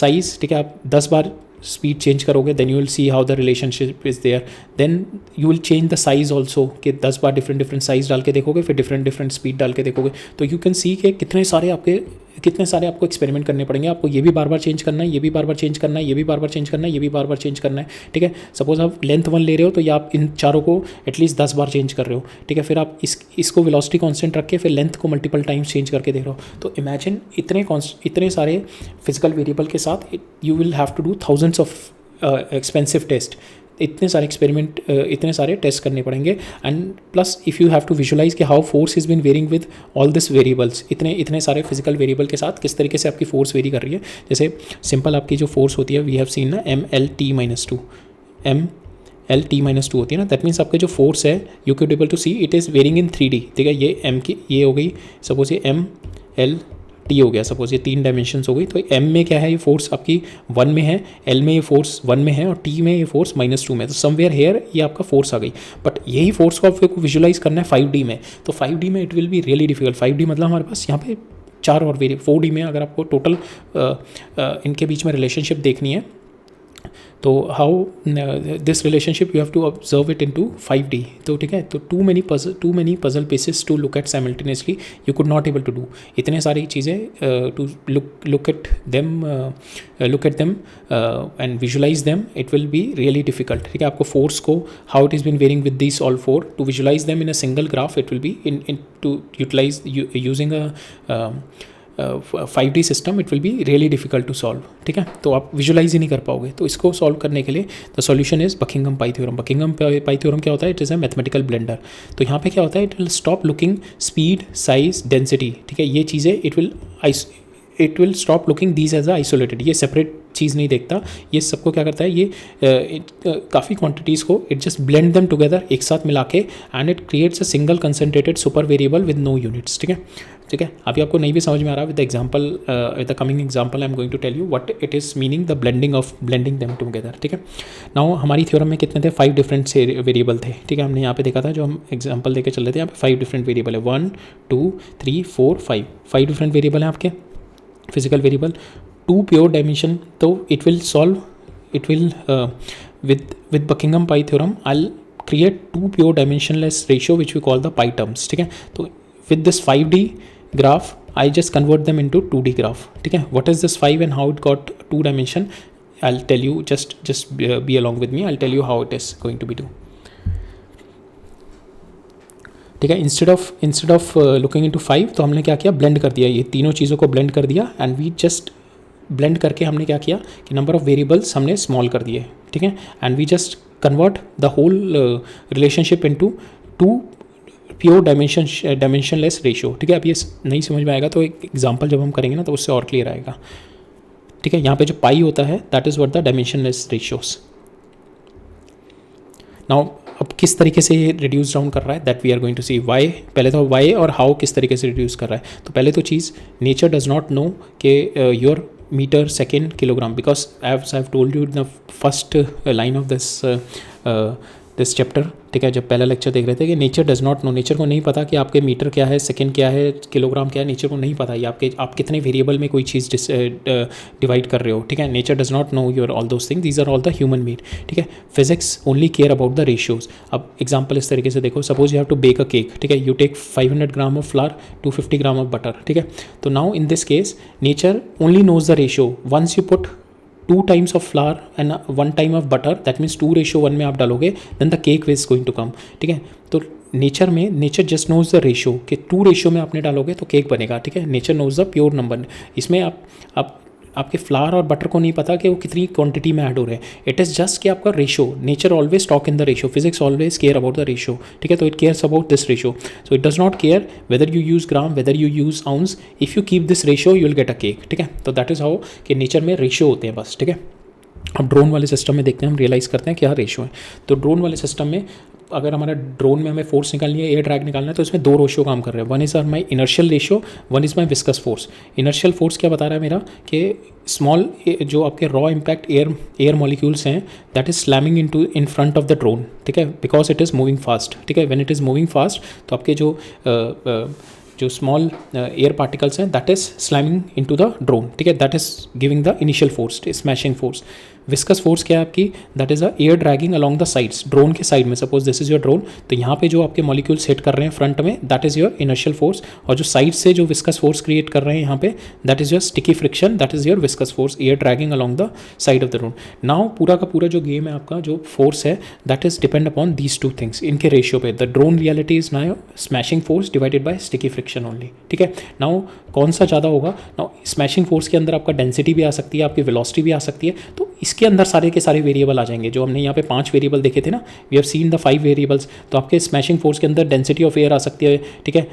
size, ठीक है. आप 10 बार speed change करोगे, then you will see how the relationship is there, then you will change the size also, कि 10 बार different size डाल के देखोगे, फिर डिफरेंट स्पीड डाल के देखोगे, तो यू कैन सी कि कितने सारे आपको एक्सपेरिमेंट करने पड़ेंगे. आपको ये भी बार बार चेंज करना है, ये भी बार बार चेंज करना है, ये भी बार बार चेंज करना है, ये भी बार बार चेंज करना है, ठीक है. सपोज आप लेंथ 1 ले रहे हो, तो ये आप इन चारों को एटलीस्ट 10 बार चेंज कर रहे हो, ठीक है. फिर आप इसको वेलोसिटी कांस्टेंट रख के फिर लेंथ को मल्टीपल टाइम्स चेंज करके देख रहे हो. तो इमेजिन इतने सारे फिजिकल वेरिएबल के साथ you will have to do thousands of expensive test, इतने सारे एक्सपेरिमेंट, इतने सारे टेस्ट करने पड़ेंगे. And plus if you have to visualise कि how force is been varying with all this variables, इतने सारे फिजिकल वेरिएबल के साथ किस तरीके से आपकी फोर्स वेरी कर रही है. जैसे सिंपल आपकी जो फोर्स होती है, वी हैव सीन ना एम एल टी माइनस 2 होती है ना, दैट मीन्स आपके जो फोर्स है you can able to see it is varying in 3D, ठीक है. ये एम की ये हो गई, सपोज ये एम एल टी हो गया, सपोज ये 3 डायमेंशंस हो गई. तो एम में क्या है, ये फोर्स आपकी 1 में है, एल में ये फोर्स 1 में है और टी में ये फोर्स -2 में. तो समवेयर हेयर ये आपका फोर्स आ गई. बट यही फोर्स को आपको विजुलाइज करना है 5D में, तो 5D में it will be really difficult. 5D मतलब हमारे पास यहाँ पे 4 और 4D में अगर आपको टोटल इनके बीच में रिलेशनशिप देखनी है, तो how this relationship you have to observe it into 5D. तो ठीक है, तो to many puzzle pieces to look at simultaneously you could not able to do. इतने सारी चीज़ें to look at them and visualize them, it will be really difficult. ठीक है, आपको फोर्स को how it is been varying with this all 4 to visualize them in a single graph, it will be in to utilize using a 5D system, it will be really difficult to solve. ठीक है, तो आप visualise ही नहीं कर पाओगे. तो इसको solve करने के लिए the solution is Buckingham pi theorem. Buckingham pi theorem क्या होता है, it is a mathematical blender. तो यहाँ पे क्या होता है, it will stop looking speed, size, density. ठीक है, ये चीज़ें it will stop looking these as a isolated. ये सेपरेट चीज़ नहीं देखता. ये सबको क्या करता है, ये काफ़ी क्वांटिटीज़ को it just blend them together, एक साथ मिला के, and it creates a single concentrated super variable with no units. ठीक है, ठीक है. अभी आपको नहीं भी समझ में आ रहा, with example, with the coming example I am going to tell you what it is meaning the blending them together. ठीक है, नाउ हमारी थ्योरम में कितने थे, 5 डिफरेंट वेरिएबल थे. ठीक है, हमने यहाँ पे देखा था, जो हम एग्जाम्पल देके चल रहे थे, यहाँ पे 5 डिफरेंट वेरिएबल है. 1 2 3 4 5 डिफरेंट वेरिएबल हैं आपके physical variable. To pure dimension, तो it will solve, it will with Buckingham pi theorem I'll create two pure dimensionless ratio which we call the pi terms. ठीक है, तो with this 5D graph I just convert them into 2D graph. ठीक है, what is this 5 and how it got 2 dimension, I'll tell you, just be along with me, I'll tell you how it is going to be do. ठीक है, instead of looking into 5 तो हमने क्या किया, blend कर दिया, ये तीनों चीज़ों को ब्लेंड कर दिया, एंड वी जस्ट ब्लेंड करके हमने क्या किया कि नंबर ऑफ वेरिएबल्स हमने स्मॉल कर दिए. ठीक है, and we just convert the whole relationship into to pure dimensionless ratio. ठीक है, अब ये नहीं समझ में आएगा तो एक एग्जांपल जब हम करेंगे ना तो उससे और क्लियर आएगा. ठीक है, यहाँ पे जो पाई होता है that is what the dimensionless ratios. Now अब किस तरीके से ये रिड्यूस डाउन कर रहा है that we are going to see. Why, पहले तो वाई और हाउ किस तरीके से रिड्यूस कर रहा है. तो पहले तो चीज़, नेचर डज नॉट नो कि your metre second kilogram, because as I have told you the first line of this chapter. ठीक है, जब पहला लेक्चर देख रहे थे कि nature does not know, nature को नहीं पता कि आपके मीटर क्या है, सेकेंड क्या है, किलोग्राम क्या है, नेचर को नहीं पता. ये आप कितने वेरिएबल में कोई चीज़ डिवाइड कर रहे हो. ठीक है, nature does not know your all those things, these are all the human made. ठीक है, physics only care about the ratios. अब एग्जाम्पल इस तरीके से देखो, suppose you have to bake a cake. ठीक है, you take 500 gram of flour, 250 gram of butter. ठीक है, तो now in this case nature only knows the ratio. Once you put 2 times of flour and 1 time of butter, that means 2:1 में आप डालोगे, then the cake is going to come. ठीक है, तो nature में, nature just knows the ratio कि 2 ratio में आपने डालोगे तो केक बनेगा. ठीक है, nature knows the pure number. इसमें आप आपके फ्लावर और बटर को नहीं पता कि वो कितनी क्वांटिटी में ऐड हो रहे हैं. इट इज़ जस्ट कि आपका ratio. Nature always talk in the ratio, physics always care about the ratio. ठीक है, तो it cares about this ratio. So it does not care whether you use gram, whether you use ounce. If you keep this ratio you will get a cake. ठीक है, तो that is how कि nature में ratio होते हैं बस. ठीक है, अब ड्रोन वाले सिस्टम में देखते हैं, हम रियलाइज़ करते हैं क्या रेशियो है. तो ड्रोन वाले सिस्टम में अगर हमारा ड्रोन में हमें फोर्स निकालनी है, एयर ड्रैग निकालना है, तो इसमें 2 रेशियो काम कर रहे हैं. One is my inertial ratio, one is my viscous force. Inertial force क्या बता रहा है मेरा कि स्मॉल जो आपके रॉ इम्पैक्ट एयर मॉलिक्यूल्स हैं that is slamming in front of the drone. ठीक है, because it is moving fast. ठीक है, when it is moving fast तो आपके जो स्मॉल एयर पार्टिकल्स हैं that is slamming into the drone. ठीक है, that is giving the initial force, smashing force. Viscous force क्या है आपकी, that is a air dragging along the sides. Drone के साइड में suppose this is your drone, तो यहाँ पे जो आपके मॉलिक्यूल्स हिट कर रहे हैं फ्रंट में that is your inertial force, और जो साइड से जो विस्कस फोर्स क्रिएट कर रहे हैं यहाँ पे that is your sticky friction, that is your viscous force, air dragging along the side of the drone. Now पूरा का पूरा जो गेम है आपका, जो फोर्स है that is depend upon these 2 things. इनके रेशियो पे the drone reality is now smashing force divided by sticky friction only. ठीक है, नाउ कौन सा ज़्यादा होगा. नाउ स्मैशिंग फोर्स के अंदर आपका डेंसिटी भी आ सकती है, आपकी वेलोसिटी भी आ सकती है, तो इसके अंदर सारे के सारे वेरिएबल आ जाएंगे. जो हमने यहाँ पे 5 वेरिएबल देखे थे ना, we have seen the 5 variables. तो आपके स्मैशिंग फोर्स के अंदर डेंसिटी ऑफ एयर आ सकती है. ठीक है,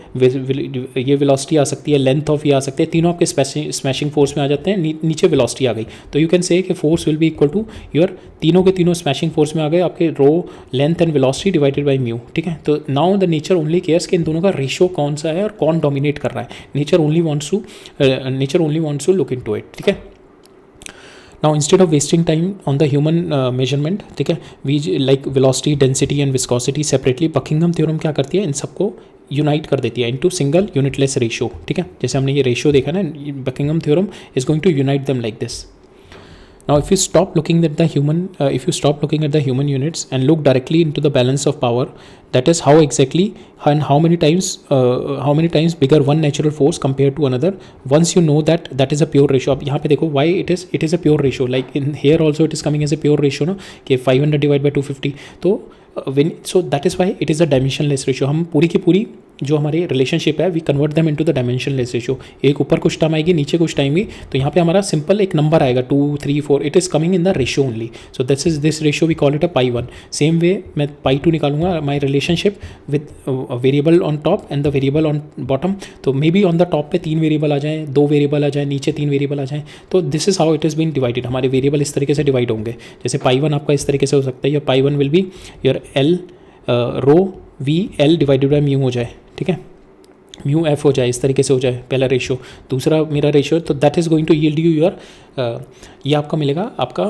ये वेलोसिटी आ सकती है, लेंथ ऑफ ये आ सकती है, तीनों आपके स्मैशिंग फोर्स में आ जाते हैं. नीचे वेलोसिटी आ गई तो यू कैन से कि force will be equal to your तीनों के तीनों स्मैशिंग फोर्स में आ गए आपके rho, length and velocity divided by mu. ठीक है, तो now the nature only cares कि इन दोनों का रेशियो कौन सा है और कौन डोमिनेट कर रहा है. Nature only wants to look into it. ठीक है, now instead of wasting time on the human measurement, ठीक है, we like velocity, density and viscosity separately, Buckingham theorem क्या करती है, इन सबको यूनाइट कर देती है इनटू सिंगल यूनिटलेस रेशियो. ठीक है, जैसे हमने ये रेशियो देखा ना, Buckingham theorem is going to unite them like this. Now if you stop looking at the human units and look directly into the balance of power, that is how exactly and how many times bigger one natural force compared to another. Once you know that is a pure ratio. अब यहाँ पे देखो why it is a pure ratio, like in here also it is coming as a pure ratio ना, कि 500 divided by 250. तो so that is why it is a dimensionless ratio. हम पूरी की पूरी जो हमारी रिलेशनशिप है we convert them into the dimensionless ratio. एक ऊपर कुछ टर्म आएगी, नीचे कुछ टाइम आएगी, तो यहाँ पे हमारा सिंपल एक नंबर आएगा 2, 3, 4. It is coming in the ratio only. So this ratio we call it a pi 1. Same way मैं पाई 2 निकालूंगा, my relationship with variable on top and the variable on bottom. तो maybe on the top पे 3 variable आ जाएँ, 2 variable आ जाए, नीचे 3 variable आ जाएँ. तो this is how it is been divided. हमारे वेरिएबल इस तरीके से डिवाइड होंगे. जैसे पाई 1 आपका इस तरीके से हो सकता है, या pi 1 will be your L rho V L divided by mu हो जाए. ठीक है, म्यू एफ हो जाए, इस तरीके से हो जाए पहला रेशियो. दूसरा मेरा रेशियो, तो that is going to yield you your ये आपका मिलेगा आपका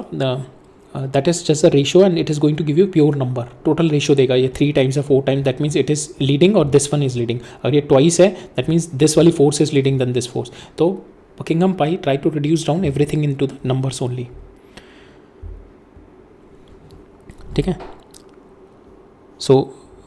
that is just a ratio and it is going to give you pure number. Total ratio देगा ये 3 times या 4 times, that means it is leading और this one is leading. अगर ये ट्वाइस है दैट मीन्स दिस वाली force is leading then this force. तो Buckingham pi try to reduce down everything into the numbers only. ठीक है. So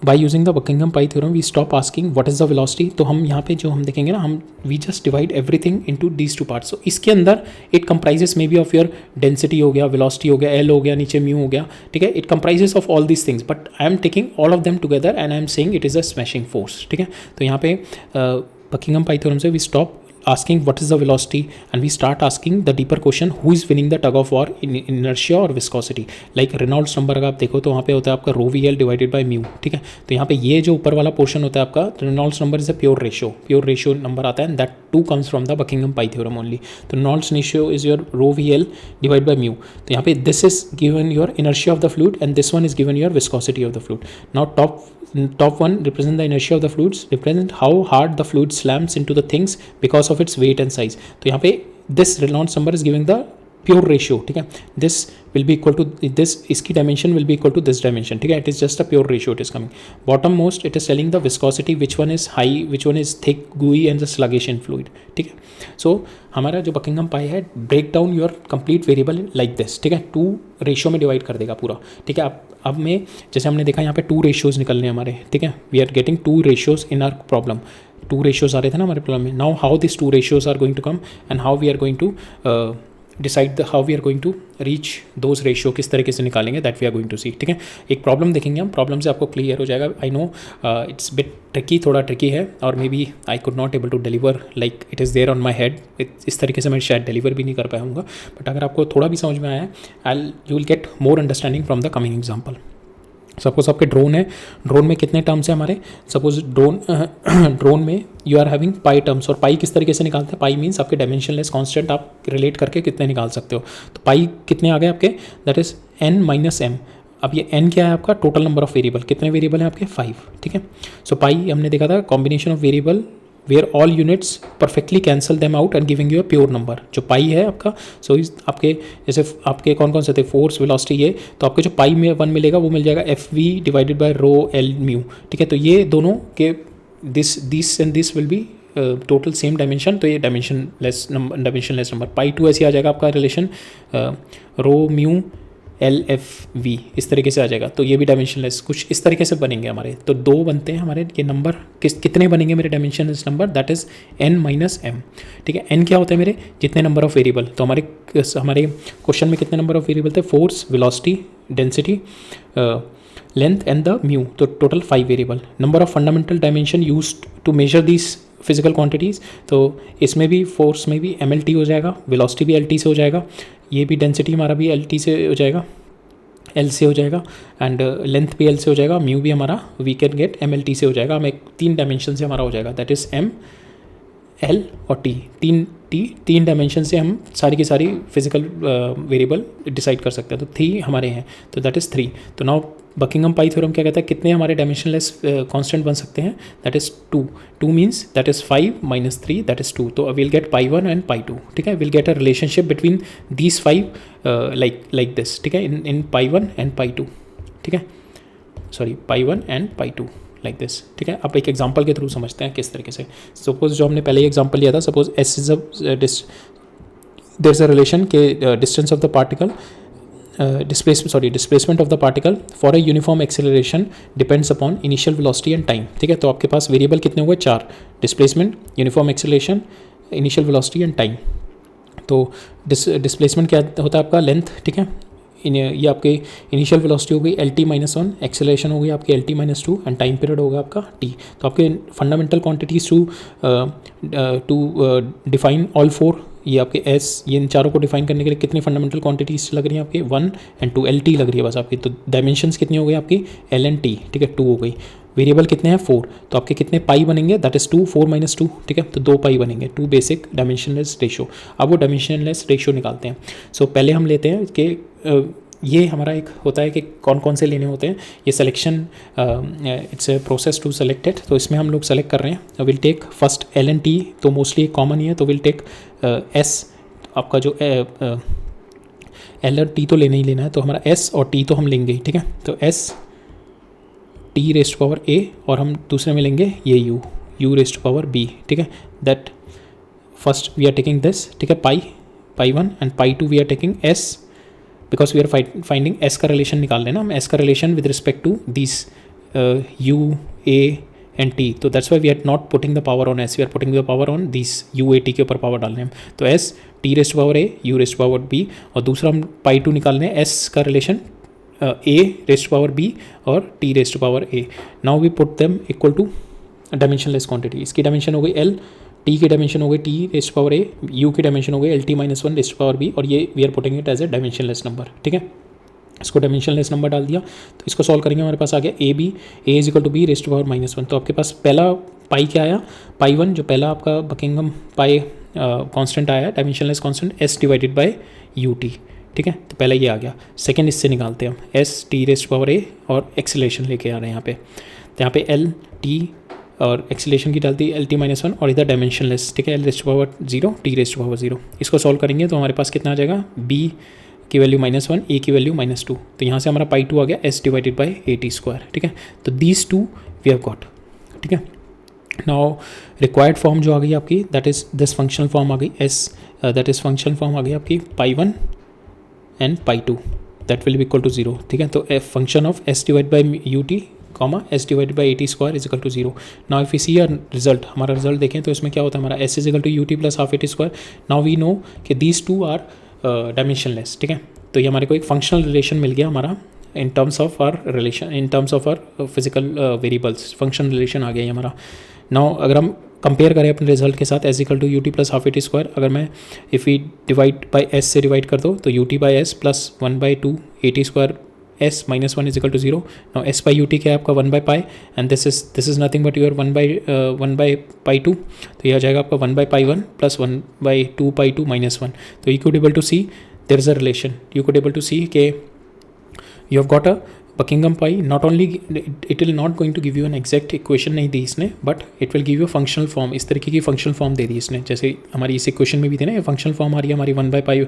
by using the Buckingham pi theorem we stop asking what is the velocity. तो हम यहाँ पे जो हम देखेंगे ना, हम we just divide everything into these two parts. So इसके अंदर it comprises maybe of your density हो गया, velocity हो गया, L हो गया, नीचे mu हो गया, ठीक है. It comprises of all these things, but I am taking all of them together and I am saying it is a smashing force. ठीक है. तो यहाँ पे Buckingham pi theorem से we stop asking what is the velocity and we start asking the deeper question, who is winning the tug of war in inertia or viscosity. like Reynolds number अगर आप देखो तो वहाँ पे होता है आपका rho VL divided by mu. ठीक है. तो यहाँ पे ये जो ऊपर वाला पोर्शन होता है आपका Reynolds number is a pure ratio number आता है, that to comes from the Buckingham pi theorem only. तो Reynolds ratio is your rho VL divide by mu. तो यहाँ पे this is given your inertia of the fluid and this one is given your viscosity of the fluid. Now top one represent the inertia of the fluids, represent how hard the fluid slams into the things because of its weight and size. तो यहाँ पे this Reynolds number is giving the pure ratio. ठीक है. this will be equal to this, इसकी dimension will be equal to this dimension. ठीक है. it is just a pure ratio it is coming. bottom most it is telling the viscosity, which one is high, which one is thick, gooey and the sluggish in fluid. ठीक है. so हमारा जो Buckingham pi है break down your complete variable like this. ठीक है. 2 ratio में divide कर देगा पूरा. ठीक है. अब में जैसे हमने देखा यहाँ पे 2 रेशियोज निकलने हमारे. ठीक है. We are getting 2 ratios in our problem. 2 ratios आ रहे थे ना हमारे प्रॉब्लम में. Now how this 2 ratios are going to come and how we are going to decide how we are going to reach those ratio, किस तरीके से निकालेंगे, that we are going to see. ठीक है. एक प्रॉब्लम देखेंगे हम, प्रॉब्लम से आपको क्लियर हो जाएगा. I know it's bit tricky, थोड़ा ट्रिकी है और maybe I could not able to deliver like it is there on my head. इस तरीके से मैं शायद डिलीवर भी नहीं कर पाऊँगा, बट अगर आपको थोड़ा भी समझ में आया है you will get more understanding from the coming example. Suppose आपके ड्रोन है, ड्रोन में कितने टर्म्स हैं हमारे. सपोज ड्रोन में you are having pi terms. और पाई किस तरीके से निकालते हैं, पाई मीन्स आपके डायमेंशनलेस कांस्टेंट आप रिलेट करके कितने निकाल सकते हो. तो पाई कितने आ गए आपके, that is n minus m. अब ये n क्या है आपका, टोटल नंबर ऑफ वेरिएबल. कितने वेरिएबल हैं आपके, 5. ठीक है. सो पाई हमने देखा था combination of variable where all units perfectly cancel them out and giving you a pure number. जो पाई है आपका, सो इस आपके जैसे आपके कौन कौन से थे, फोर्स, वेलोसिटी, ये तो आपके जो पाई में 1 मिलेगा वो मिल जाएगा FV divided by rho L mu. ठीक है. तो ये दोनों के this and this will be total same dimension. तो ये डायमेंशनलेस नंबर. पाई 2 ऐसे आ जाएगा आपका रिलेशन रो म्यू LFV इस तरीके से आ जाएगा. तो ये भी डायमेंशनलेस कुछ इस तरीके से बनेंगे हमारे. तो 2 बनते हैं हमारे ये नंबर. कितने बनेंगे मेरे dimensionless number, that is n minus m. ठीक है. n क्या होता है मेरे, जितने नंबर ऑफ वेरिएबल. तो हमारे क्वेश्चन में कितने नंबर ऑफ वेरिएबल थे, force, velocity, density, length and the mu. तो total 5 variable. Number of fundamental dimension used to measure these physical quantities. तो इसमें भी फोर्स में भी MLT हो जाएगा, वेलोसिटी भी LT से हो जाएगा, ये भी डेंसिटी हमारा भी LT से हो जाएगा, L से हो जाएगा, एंड लेंथ भी L से हो जाएगा, म्यू भी हमारा वी कैन गेट MLT से हो जाएगा. हमें 3 डायमेंशन से हमारा हो जाएगा, दैट इज़ M, L और T. तीन डायमेंशन से हम सारी की सारी फिजिकल वेरिएबल डिसाइड कर सकते हैं. तो 3 हमारे हैं, तो दैट इज़ 3. तो नाउ Buckingham pi थ्योरम क्या कहता है, कितने हमारे डायमेंशनलेस कांस्टेंट बन सकते हैं, that is 2. 2 means that is 5 minus 3, that is 2. तो will gate pi 1 and pi 2. ठीक है. Will get a relationship between these 5 like this. ठीक है. इन पाई 1 एंड पाई 2. ठीक है. Sorry, pi 1 and pi 2 like this. ठीक है. अब एक एग्जांपल के थ्रू समझते हैं किस तरीके से. सपोज जो हमने पहले ही एग्जांपल लिया था, suppose S is there is a relation के distance of the particle displacement of the particle for a uniform acceleration depends upon initial velocity and time. ठीक है. तो आपके पास वेरिएबल कितने हुए, 4. Displacement, uniform acceleration, initial velocity and time. तो displacement क्या होता है आपका, लेंथ. ठीक है. ये आपके इनिशियल वेलोसिटी हो गई LT माइनस 1, एक्सेलरेशन हो गई आपकी LT minus 2 and time period होगा आपका T. तो आपके fundamental quantities to define all 4, ये आपके S, ये इन चारों को डिफाइन करने के लिए कितनी फंडामेंटल क्वांटिटीज लग रही हैं आपकी, 1 एंड 2. LT लग रही है बस आपकी. तो डायमेंशंस कितनी हो गई आपकी, L एंड T. ठीक है. 2 हो गई. वेरिएबल कितने हैं, 4. तो आपके कितने पाई बनेंगे, दैट इज़ 2, 4 माइनस 2. ठीक है. तो 2 पाई बनेंगे, 2 बेसिक डायमेंशनलेस रेशियो. अब वो डायमेंशनलेस रेशियो निकालते हैं. सो पहले हम लेते हैं कि ये हमारा एक होता है कि कौन कौन से लेने होते हैं. ये selection, it's a process to select it. तो इसमें हम लोग सेलेक्ट कर रहे हैं. Will take first L and T, तो मोस्टली कॉमन ही है. तो विल टेक S. आपका जो L और T तो लेना ही लेना है, तो हमारा S और T तो हम लेंगे. ठीक है. तो S T raised to power A, और हम दूसरे में लेंगे ये U raised to power B. ठीक है. That first we are taking this, ठीक है, pi 1 and pi 2 we are taking S, because we are finding S का रिलेशन निकाल लेना हम, एस का relation with respect to this U A and T. तो that's why we are not putting the power on S, we are putting the power on this U A T के ऊपर power डालने हम. तो S T rest power A U rest power B, और दूसरा हम pi 2 निकालने हैं एस का relation A rest power B और T rest power A. Now we put them equal to dimensionless quantity. इसकी डायमेंशन हो गई एल, टी की डायमेंशन हो गई T rest power A, U की डायमेंशन हो गई L T minus 1 rest power B, और ये we are putting it as a dimensionless number. ठीक है, इसको डायमेंशनलेस नंबर डाल दिया. तो इसको सॉल्व करेंगे, हमारे पास आ गया A B, A is equal to B rest power minus 1. तो आपके पास पहला पाई क्या आया, पाई 1 जो पहला आपका बकिंगम पाई कांस्टेंट आया, dimensionless constant S divided by U T. ठीक है, तो पहला ये आ गया. सेकेंड इससे निकालते हैं हम एस टी रेस्ट पावर ए और एक्सीलरेशन लेके आ रहे हैं यहाँ पे. तो यहाँ पे एल टी और एक्सीलरेशन की डालती है एल टी माइनस 1, और इधर डायमेंशनलेस. ठीक है, L rest power 0 T rest power 0. इसको सॉल्व करेंगे तो हमारे पास कितना आ जाएगा, बी की वैल्यू -1, ए की वैल्यू -2. तो यहाँ से हमारा पाई 2 आ गया S divided by A T square. ठीक है, तो these two we have got. ठीक है, नाउ रिक्वायर्ड फॉर्म जो आ गई आपकी, that is this functional form आ गई S, that is functional form आ गई आपकी pi 1 and pi 2, that will be equal to 0. ठीक है, तो F function of S divide by U T comma S divide by A T square is equal to 0. Now if you see our result, हमारा result देखें तो इसमें क्या होता है, हमारा S is equal to U T plus half A T square. Now we know कि these two are dimensionless. ठीक है, तो ये हमारे को एक फंक्शनल रिलेशन मिल गया हमारा in terms of our relation, in terms of our physical variables, functional relation आ गया ये हमारा. नाउ अगर हम कंपेयर करें अपने रिजल्ट के साथ, S equal to U T plus half A T square, अगर मैं if we divide by S से डिवाइड कर दो तो U T by S plus 1/2 A T square S minus 1 is equal to 0. Now S by U T क्या है आपका 1 by pi, and this is nothing but your 1 by pi 2. तो यह आ जाएगा आपका 1 by pi 1 plus 1/2 pi 2 minus 1. तो you could able to see there is a relation, you could able to see कि you have got a Buckingham pi. Not only it will not going to give you an exact equation नहीं दी इसने, but it will give you a functional form. इस तरीके की functional form दे दी इसने, जैसे हमारी इस equation में भी थी ना, ये functional form आ रही है हमारी 1 बाई पाई,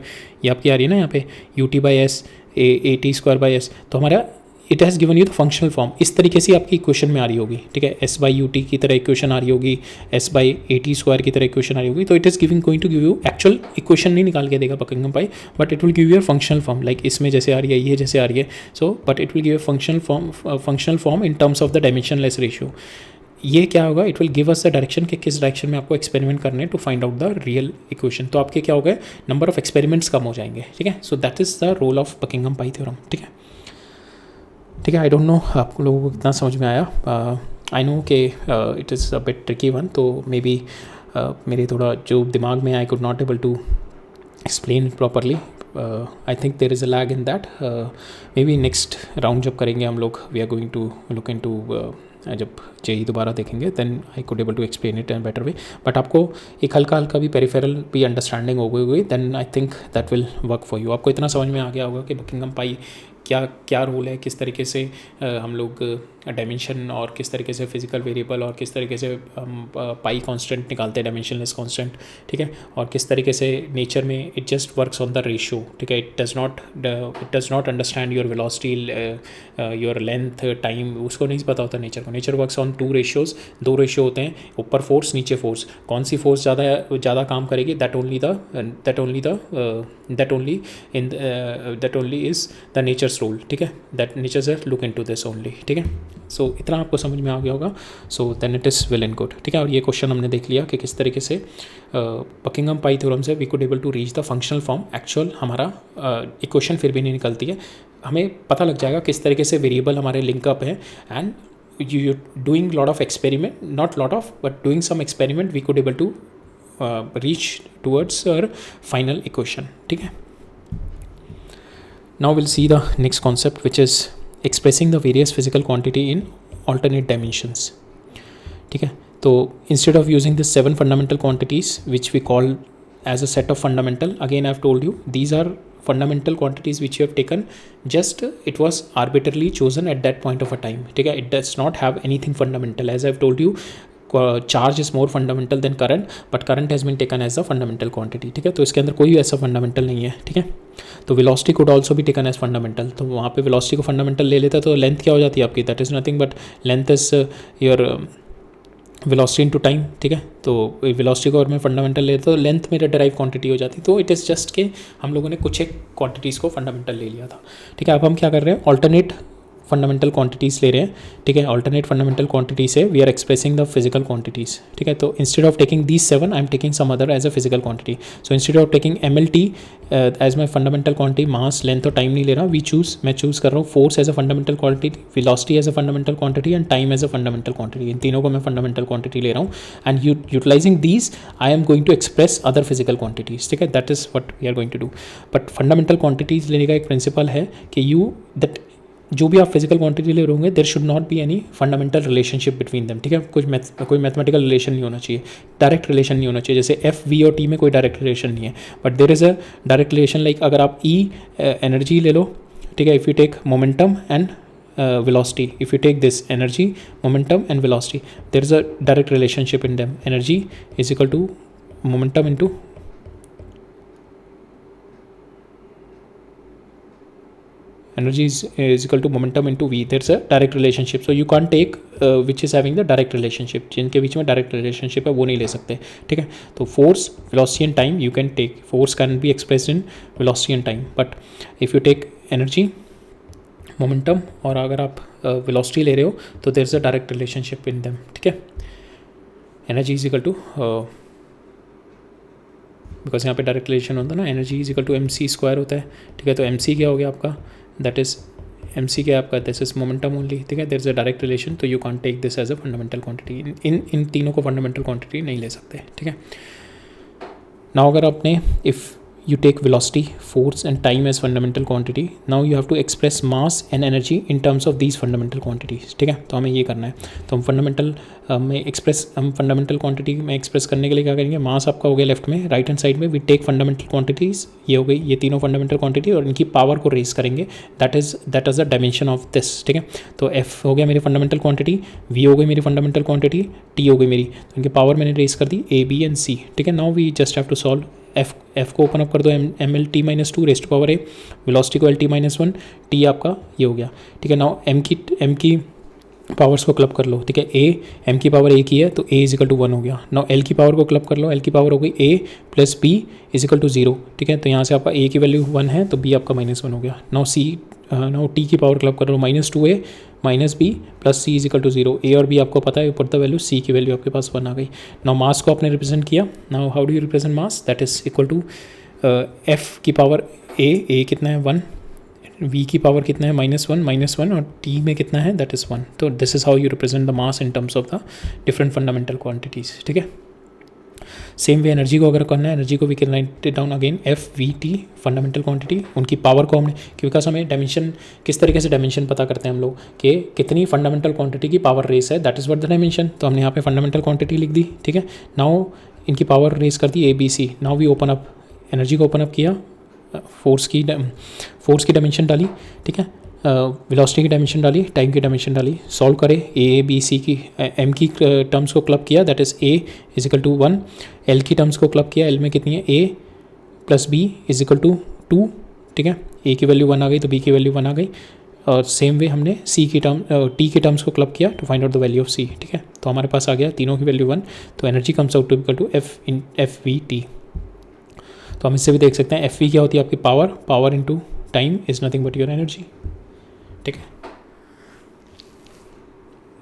ये आपकी आ रही है ना यहाँ पे you T by S A T square by S. तो हमारा it has given you the functional form. इस तरीके से आपकी इक्वेशन में आ रही होगी. ठीक है, एस बाई यू टी की तरह इक्वेशन आ रही होगी, S by A T square की तरह इक्वेशन आ रही होगी. तो it is going to give you actual equation नहीं निकाल के देगा Buckingham pi, but it will give you a functional form, like इसमें जैसे आ रही है, ये जैसे आ रही है. So but it will give a functional form in terms of the dimensionless ratio. ये क्या होगा, it will give us the direction कि किस डायरेक्शन में आपको एक्सपेरिमेंट करने to find out the real equation. तो आपके क्या हो गए, नंबर ऑफ एक्सपेरिमेंट्स कम हो जाएंगे. ठीक है, so that is the role of Buckingham pi theorem. ठीक है, ठीक है, आई डोंट नो आप लोगों को कितना समझ में आया. आई नो कि it is a bit tricky one, तो मे बी मेरे थोड़ा जो दिमाग में I could not able to explain it properly. I think there is a lag in that. Maybe next round जब करेंगे हम लोग, we are going to look into, जब जेई दोबारा देखेंगे then I could able to explain it in better way. But आपको एक हल्का भी पेरिफेरल भी अंडरस्टैंडिंग हो गई हुई, then I think that will work for you. आपको इतना समझ में आ गया होगा कि बकिंघम पाई क्या रोल है, किस तरीके से हम लोग डायमेंशन और किस तरीके से फिजिकल वेरिएबल और किस तरीके से हम पाई कांस्टेंट निकालते हैं, डायमेंशनलेस कांस्टेंट. ठीक है, और किस तरीके से नेचर में it just works on the ratio. ठीक है, it does not understand your velocity, your length, time, उसको नहीं पता होता नेचर को. Nature works on 2 ratios, 2 ratio होते हैं, ऊपर फोर्स नीचे फोर्स. कौन सी फोर्स ज़्यादा काम करेगी, that only is the nature's rule. ठीक है, that nature's look into this only. ठीक है, सो इतना आपको समझ में आ गया होगा. So then it is well and good. ठीक है, और ये क्वेश्चन हमने देख लिया कि किस तरीके से बकिंघम पाई थ्योरम से we could able to reach the functional form. Actual हमारा इक्वेशन फिर भी नहीं निकलती है, हमें पता लग जाएगा किस तरीके से वेरिएबल हमारे लिंकअप हैं. And you doing lot of experiment, not lot of, but doing some experiment, we could able to reach towards our final equation. ठीक है, now we'll see the next concept, which is expressing the various physical quantity in alternate dimensions. ठीक है, तो instead of using the 7 fundamental quantities which we call as a set of fundamental, again I've told you these are fundamental quantities which you have taken, just it was arbitrarily chosen at that point of a time. ठीक है, it does not have anything fundamental. As I've told you, charge is more fundamental than current, but current has been taken as a fundamental quantity. ठीक है, तो इसके अंदर कोई ऐसा fundamental नहीं है. ठीक है, तो velocity could also be taken as fundamental. तो वहाँ पे velocity को fundamental ले लेता तो length क्या हो जाती है आपकी, that is nothing but length is your velocity into time, ठीक है। तो वेलोसिटी को अगर मैं फंडामेंटल ले तो लेंथ मेरा डेराइव क्वांटिटी हो जाती। तो इट इज़ जस्ट के हम लोगों ने कुछ एक क्वांटिटीज़ को फंडामेंटल ले लिया था, ठीक है। अब हम क्या कर रहे हैं, ऑल्टरनेट फंडामेंटल क्वांटिटीज़ ले रहे हैं, ठीक है। ऑल्टरनेट फंडामेंटल क्वांटिटी से we are expressing the physical quantities, ठीक है। तो instead of taking these 7 I am taking some other as a physical quantity. So instead of taking MLT as my fundamental quantity, mass length और time नहीं ले रहा, मैं choose कर रहा हूँ force as a fundamental quantity, velocity as a fundamental quantity and time as a fundamental quantity. इन तीनों को मैं फंडामेंटल क्वांटिटी ले रहा हूँ and utilizing these I am going to express other physical quantities, ठीक है। That is what we are going to do. But fundamental quantities लेने का एक प्रिंसिपल है कि जो भी आप फिजिकल क्वांटिटी ले रहे होंगे there should not be any fundamental relationship between them, ठीक है। कोई मैथमेटिकल रिलेशन नहीं होना चाहिए, डायरेक्ट रिलेशन नहीं होना चाहिए। जैसे एफ वी और टी में कोई डायरेक्ट रिलेशन नहीं है, but there is a direct relation. Like अगर आप एनर्जी ले लो, ठीक है, if you take momentum and velocity, if you take this energy, momentum and velocity, there is a direct relationship in them. Energy is equal to momentum into equal to momentum into v. There's a direct relationship, so you can't take which is having the direct relationship. जिनके बीच में direct relationship है वो नहीं ले सकते, ठीक है। तो force, velocity and time you can take. Force can be expressed in velocity and time, but if you take energy, momentum और अगर आप वेलोसिटी ले रहे हो तो there is a direct relationship in them, ठीक है। Energy is equal to, because यहाँ पे डायरेक्ट रिलेशन होता है ना, energy is equal to MC² होता है, ठीक है। तो MC क्या हो गया आपका, दैट इज MC क्या है आपका, दिस इज मोमेंटम ओनली, ठीक है। There is a direct relation, तो you can't take this as a fundamental quantity. इन तीनों को फंडामेंटल क्वांटिटी नहीं ले सकते, ठीक है। नाउ अगर आपने if you take velocity, force and time as fundamental quantity, now you have to express mass and energy in terms of these fundamental quantities, ठीक है। तो हमें ये करना है, तो हम फंडामेंटल क्वांटिटी में एक्सप्रेस करने के लिए क्या करेंगे, मास आपका हो गया लेफ्ट में, राइट हैंड साइड में वी टेक फंडामेंटल क्वांटिटीज़, ये हो गई, ये तीनों फंडामेंटल क्वांटिटी, और इनकी पावर को रेज करेंगे, that is the dimension of this, ठीक है। तो F हो गया मेरी फंडामेंटल क्वांटिटी, V हो गई मेरी फंडामेंटल क्वांटिटी, T हो गई मेरी, तो इनकी पावर मैंने रेज कर दी A, B and C, ठीक है। Now we just have to solve. F को ओपन अप कर दो, MLT-2 rest power A, velocity को LT-1, T आपका ये हो गया, ठीक है। नाउ M की पावर्स को क्लब कर लो, ठीक है। M की पावर A की है तो A इज इक्वल टू 1 हो गया। नाउ L की पावर को क्लब कर लो, L की पावर हो गई A plus B is equal to 0, ठीक है। तो यहाँ से आपका A की वैल्यू 1 है तो B आपका -1 हो गया। नाउ T की पावर क्लब कर लो, -2A minus B plus C is equal to 0। A और B आपको पता है, ऊपर द वैल्यू, C की वैल्यू आपके पास 1 आ गई। नाउ मास को आपने रिप्रेजेंट किया, now how do you represent mass, that is equal to F की पावर A कितना है 1, V की पावर कितना है -1 और T में कितना है, दैट इज़ 1। तो this is how you represent the mass in terms of the different fundamental quantities, ठीक है। सेम वे एनर्जी को अगर करना है, एनर्जी को we can write it down again, FVT fundamental quantity, उनकी पावर को हमने, बिकॉज हमें डायमेंशन किस तरीके से डायमेंशन पता करते हैं हम लोग कि कितनी फंडामेंटल क्वांटिटी की पावर रेस है, that is what the dimension. तो हमने यहाँ पे फंडामेंटल क्वांटिटी लिख दी, ठीक है। नाउ इनकी पावर रेस कर दी ABC। Now we open up, energy को ओपन अप किया, फोर्स की डायमेंशन डाली, ठीक है, वेलोसिटी की डायमेंशन डाली, टाइम की डायमेंशन डाली, सॉल्व करें, A B C की M की टर्म्स को क्लब किया, that is A is equal to 1, L की टर्म्स को क्लब किया, L में कितनी है A plus B is equal to 2, ठीक है। A की वैल्यू 1 आ गई तो B की वैल्यू 1 आ गई, और सेम वे हमने T की टर्म्स को क्लब किया to find out the value of C, ठीक है। तो हमारे पास आ गया तीनों की वैल्यू 1, तो energy comes out to equal to FVT। तो हम इससे भी देख सकते हैं FV क्या होती है आपकी power into time is nothing but your energy, ठीक है,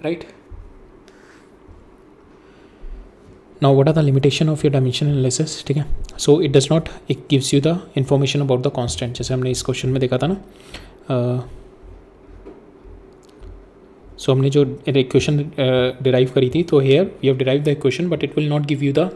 right. Now what are the limitation of your dimension analysis, ठीक है। So it does not, it gives you the information about the constant, जैसे हमने इस क्वेश्चन में देखा था ना। सो हमने जो इक्वेशन डिराइव करी थी, तो here we have derive the equation but it will not give you the,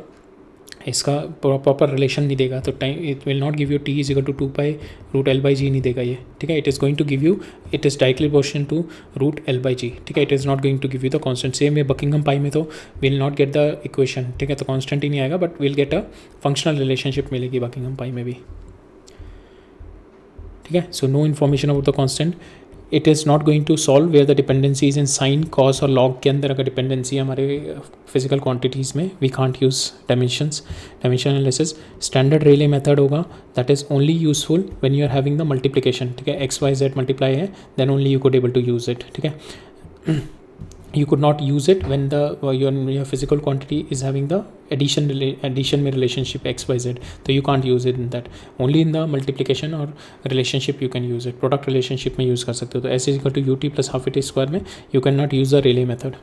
इसका प्रॉपर रिलेशन नहीं देगा, तो time it will not give you T is equal to 2π√L/G नहीं देगा ये, ठीक है। It is going to give you, it is directly proportional to √L/G, ठीक है। It is not going to give you the constant. Same way Buckingham pi में तो will not gate the equation, ठीक है, तो कांस्टेंट ही नहीं आएगा, but will get a functional relationship मिलेगी बकिंघम पाई में भी, ठीक है। So no information about the constant, it is not going to solve where the dependencies in sine, cos और लॉग के अंदर अगर डिपेंडेंसी हमारे फिजिकल क्वांटिटीज़ में, we can't use dimension analysis. Standard Rayleigh method होगा, that is only useful when you are having the multiplication, ठीक है, XYZ multiply है, then only you could able to use it, ठीक है। you could not use it when the your physical quantity is having the addition में relationship x by z, तो you can't use it in that. only in the multiplication और relationship you can use it. product relationship में use कर सकते हो. तो s is equal to ut plus half it square में you cannot use the Rayleigh method.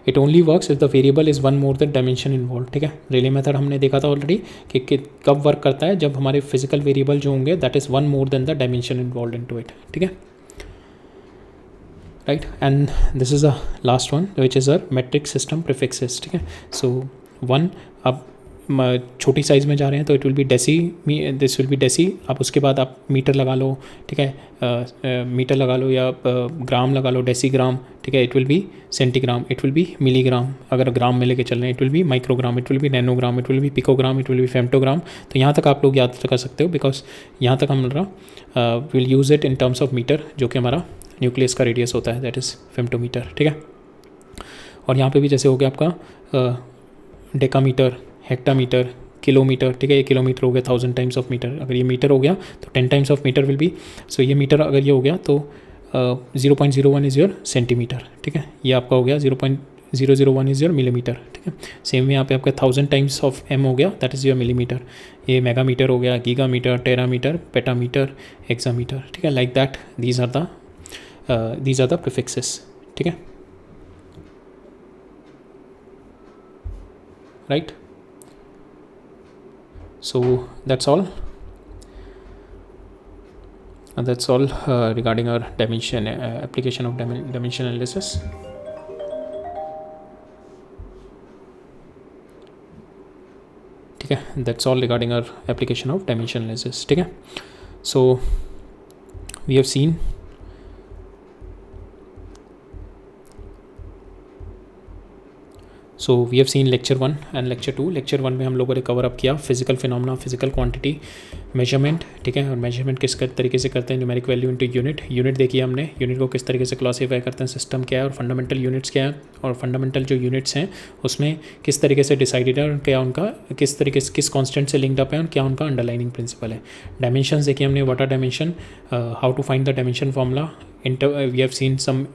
it only works if the variable is one more than dimension involved. ठीक है, Rayleigh method हमने देखा था ऑलरेडी कि कब वर्क करता है, जब हमारे फिजिकल वेरिएबल जो होंगे that is one more than the dimension involve into it. ठीक है, right, and this is the last one which is our metric system prefixes. ठीक है, so 1 अब छोटी साइज़ में जा रहे हैं तो it will be deci, this will be deci. आप उसके बाद आप मीटर लगा लो. ठीक है, मीटर लगा लो या ग्राम लगा लो, डेसीग्राम. ठीक है, it will be centigram, it will be milligram. अगर ग्राम में लेके चल रहे हैं it will be microgram, it will be nanogram, it will be picogram, it will be femtogram. तो यहाँ तक आप लोग याद कर सकते हो बिकॉज यहाँ तक हमारा will use it in terms of metre, जो कि हमारा न्यूक्लियस का रेडियस होता है, दैट इज़ फेम्टोमीटर. ठीक है, और यहाँ पे भी जैसे हो गया आपका डेकामीटर, हेक्टामीटर, किलोमीटर. ठीक है, ये किलोमीटर हो गया 1000 टाइम्स ऑफ मीटर. अगर ये मीटर हो गया तो 10 times of metre will be, so ये मीटर अगर ये हो गया तो 0.01 इज़ योर सेंटीमीटर. ठीक है, ये आपका हो गया 0.001 इज़ योर मिलीमीटर. ठीक है, सेम में यहाँ पे आपका 1000 टाइम्स ऑफ एम हो गया, दैट इज़ योर मिलीमीटर. ये मेगामीटर हो गया, गीगामीटर, टेरामीटर, पेटामीटर, एक्सामीटर. ठीक है, like that these are the prefixes. ठीक है, right. So that's all regarding our dimension application of dimension analysis. ठीक है, that's all regarding our application of dimension analysis. ठीक है, so we have seen so we have seen lecture 1 and lecture 2. Lecture 1 में हम लोगों ने cover up किया physical phenomena, physical quantity, measurement. ठीक है, और मेजरमेंट किस तरीके से करते हैं, न्यूमेरिक वैल्यू इनटू यूनिट देखिए हमने, यूनिट को किस तरीके से क्लासीफाई करते हैं, सिस्टम क्या है और फंडामेंटल यूनिट्स क्या है, और फंडामेंटल जो यूनिट्स हैं उसमें किस तरीके से डिसाइडेड है और क्या उनका किस तरीके से किस कॉन्स्टेंट से लिंक्ड अप है और क्या उनका अंडरलाइनिंग प्रिंसिपल है. डायमेंशंस देखिए हमने, what are dimension, how to find the dimension formula. We have seen some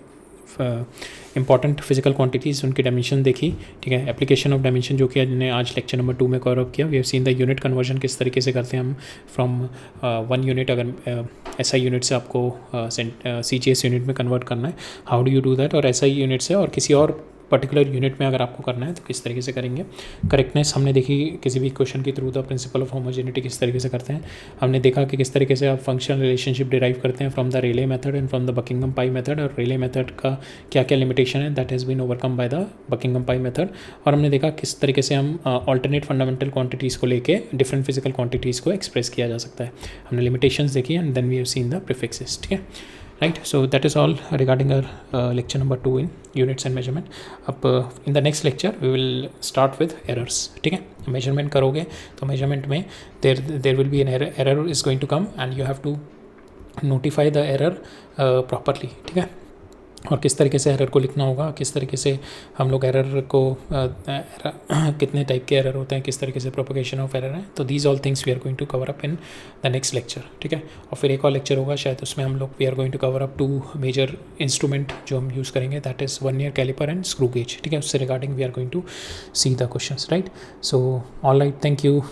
important physical quantities, उनकी डायमेंशन देखी. ठीक है, एप्लीकेशन ऑफ डायमेंशन जो कि हमने आज लेक्चर नंबर 2 में कवर अप किया. We have seen the unit conversion, किस तरीके से करते हैं हम फ्रॉम 1 यूनिट, अगर SI यूनिट से आपको CGS यूनिट में कन्वर्ट करना है, how do you do that, और SI यूनिट से और किसी और पर्टिकुलर यूनिट में अगर आपको करना है तो किस तरीके से करेंगे. करेक्टनेस हमने देखी किसी भी क्वेश्चन के through the principle of homogeneity किस तरीके से करते हैं. हमने देखा कि किस तरीके से आप फंक्शनल रिलेशनशिप डिराइव करते हैं from the Rayleigh method and from the Buckingham pi method, और रेले मेथड का क्या क्या लिमिटेशन है, that has been overcome by the Buckingham pi method. और हमने देखा किस तरीके से हम ऑल्टरनेट फंडामेंटल क्वांटिटीज़ को लेके डिफरेंट फिजिकल क्वांटिटीज़ को एक्सप्रेस किया जा सकता है. हमने लिमिटेशंस देखी and then we have seen the prefixes. ठीक है, right, so that is all regarding our lecture number 2 in units and measurement. अब in the next lecture we will start with errors. ठीक है, measurement करोगे तो measurement में there will be an error is going to come and you have to notify the error properly. ठीक है, और किस तरीके से एरर को लिखना होगा, किस तरीके से हम लोग एरर को कितने टाइप के एरर होते हैं, किस तरीके से प्रोपगेशन ऑफ एरर है. तो these all things we are going to cover up in the next lecture. ठीक है, और फिर एक और लेक्चर होगा शायद, उसमें हम लोग we are going to cover up 2 major instrument जो हम यूज़ करेंगे, that is vernier calliper and screw gauge. ठीक है, उससे regarding we are going to see the questions. Right, so all right, thank you.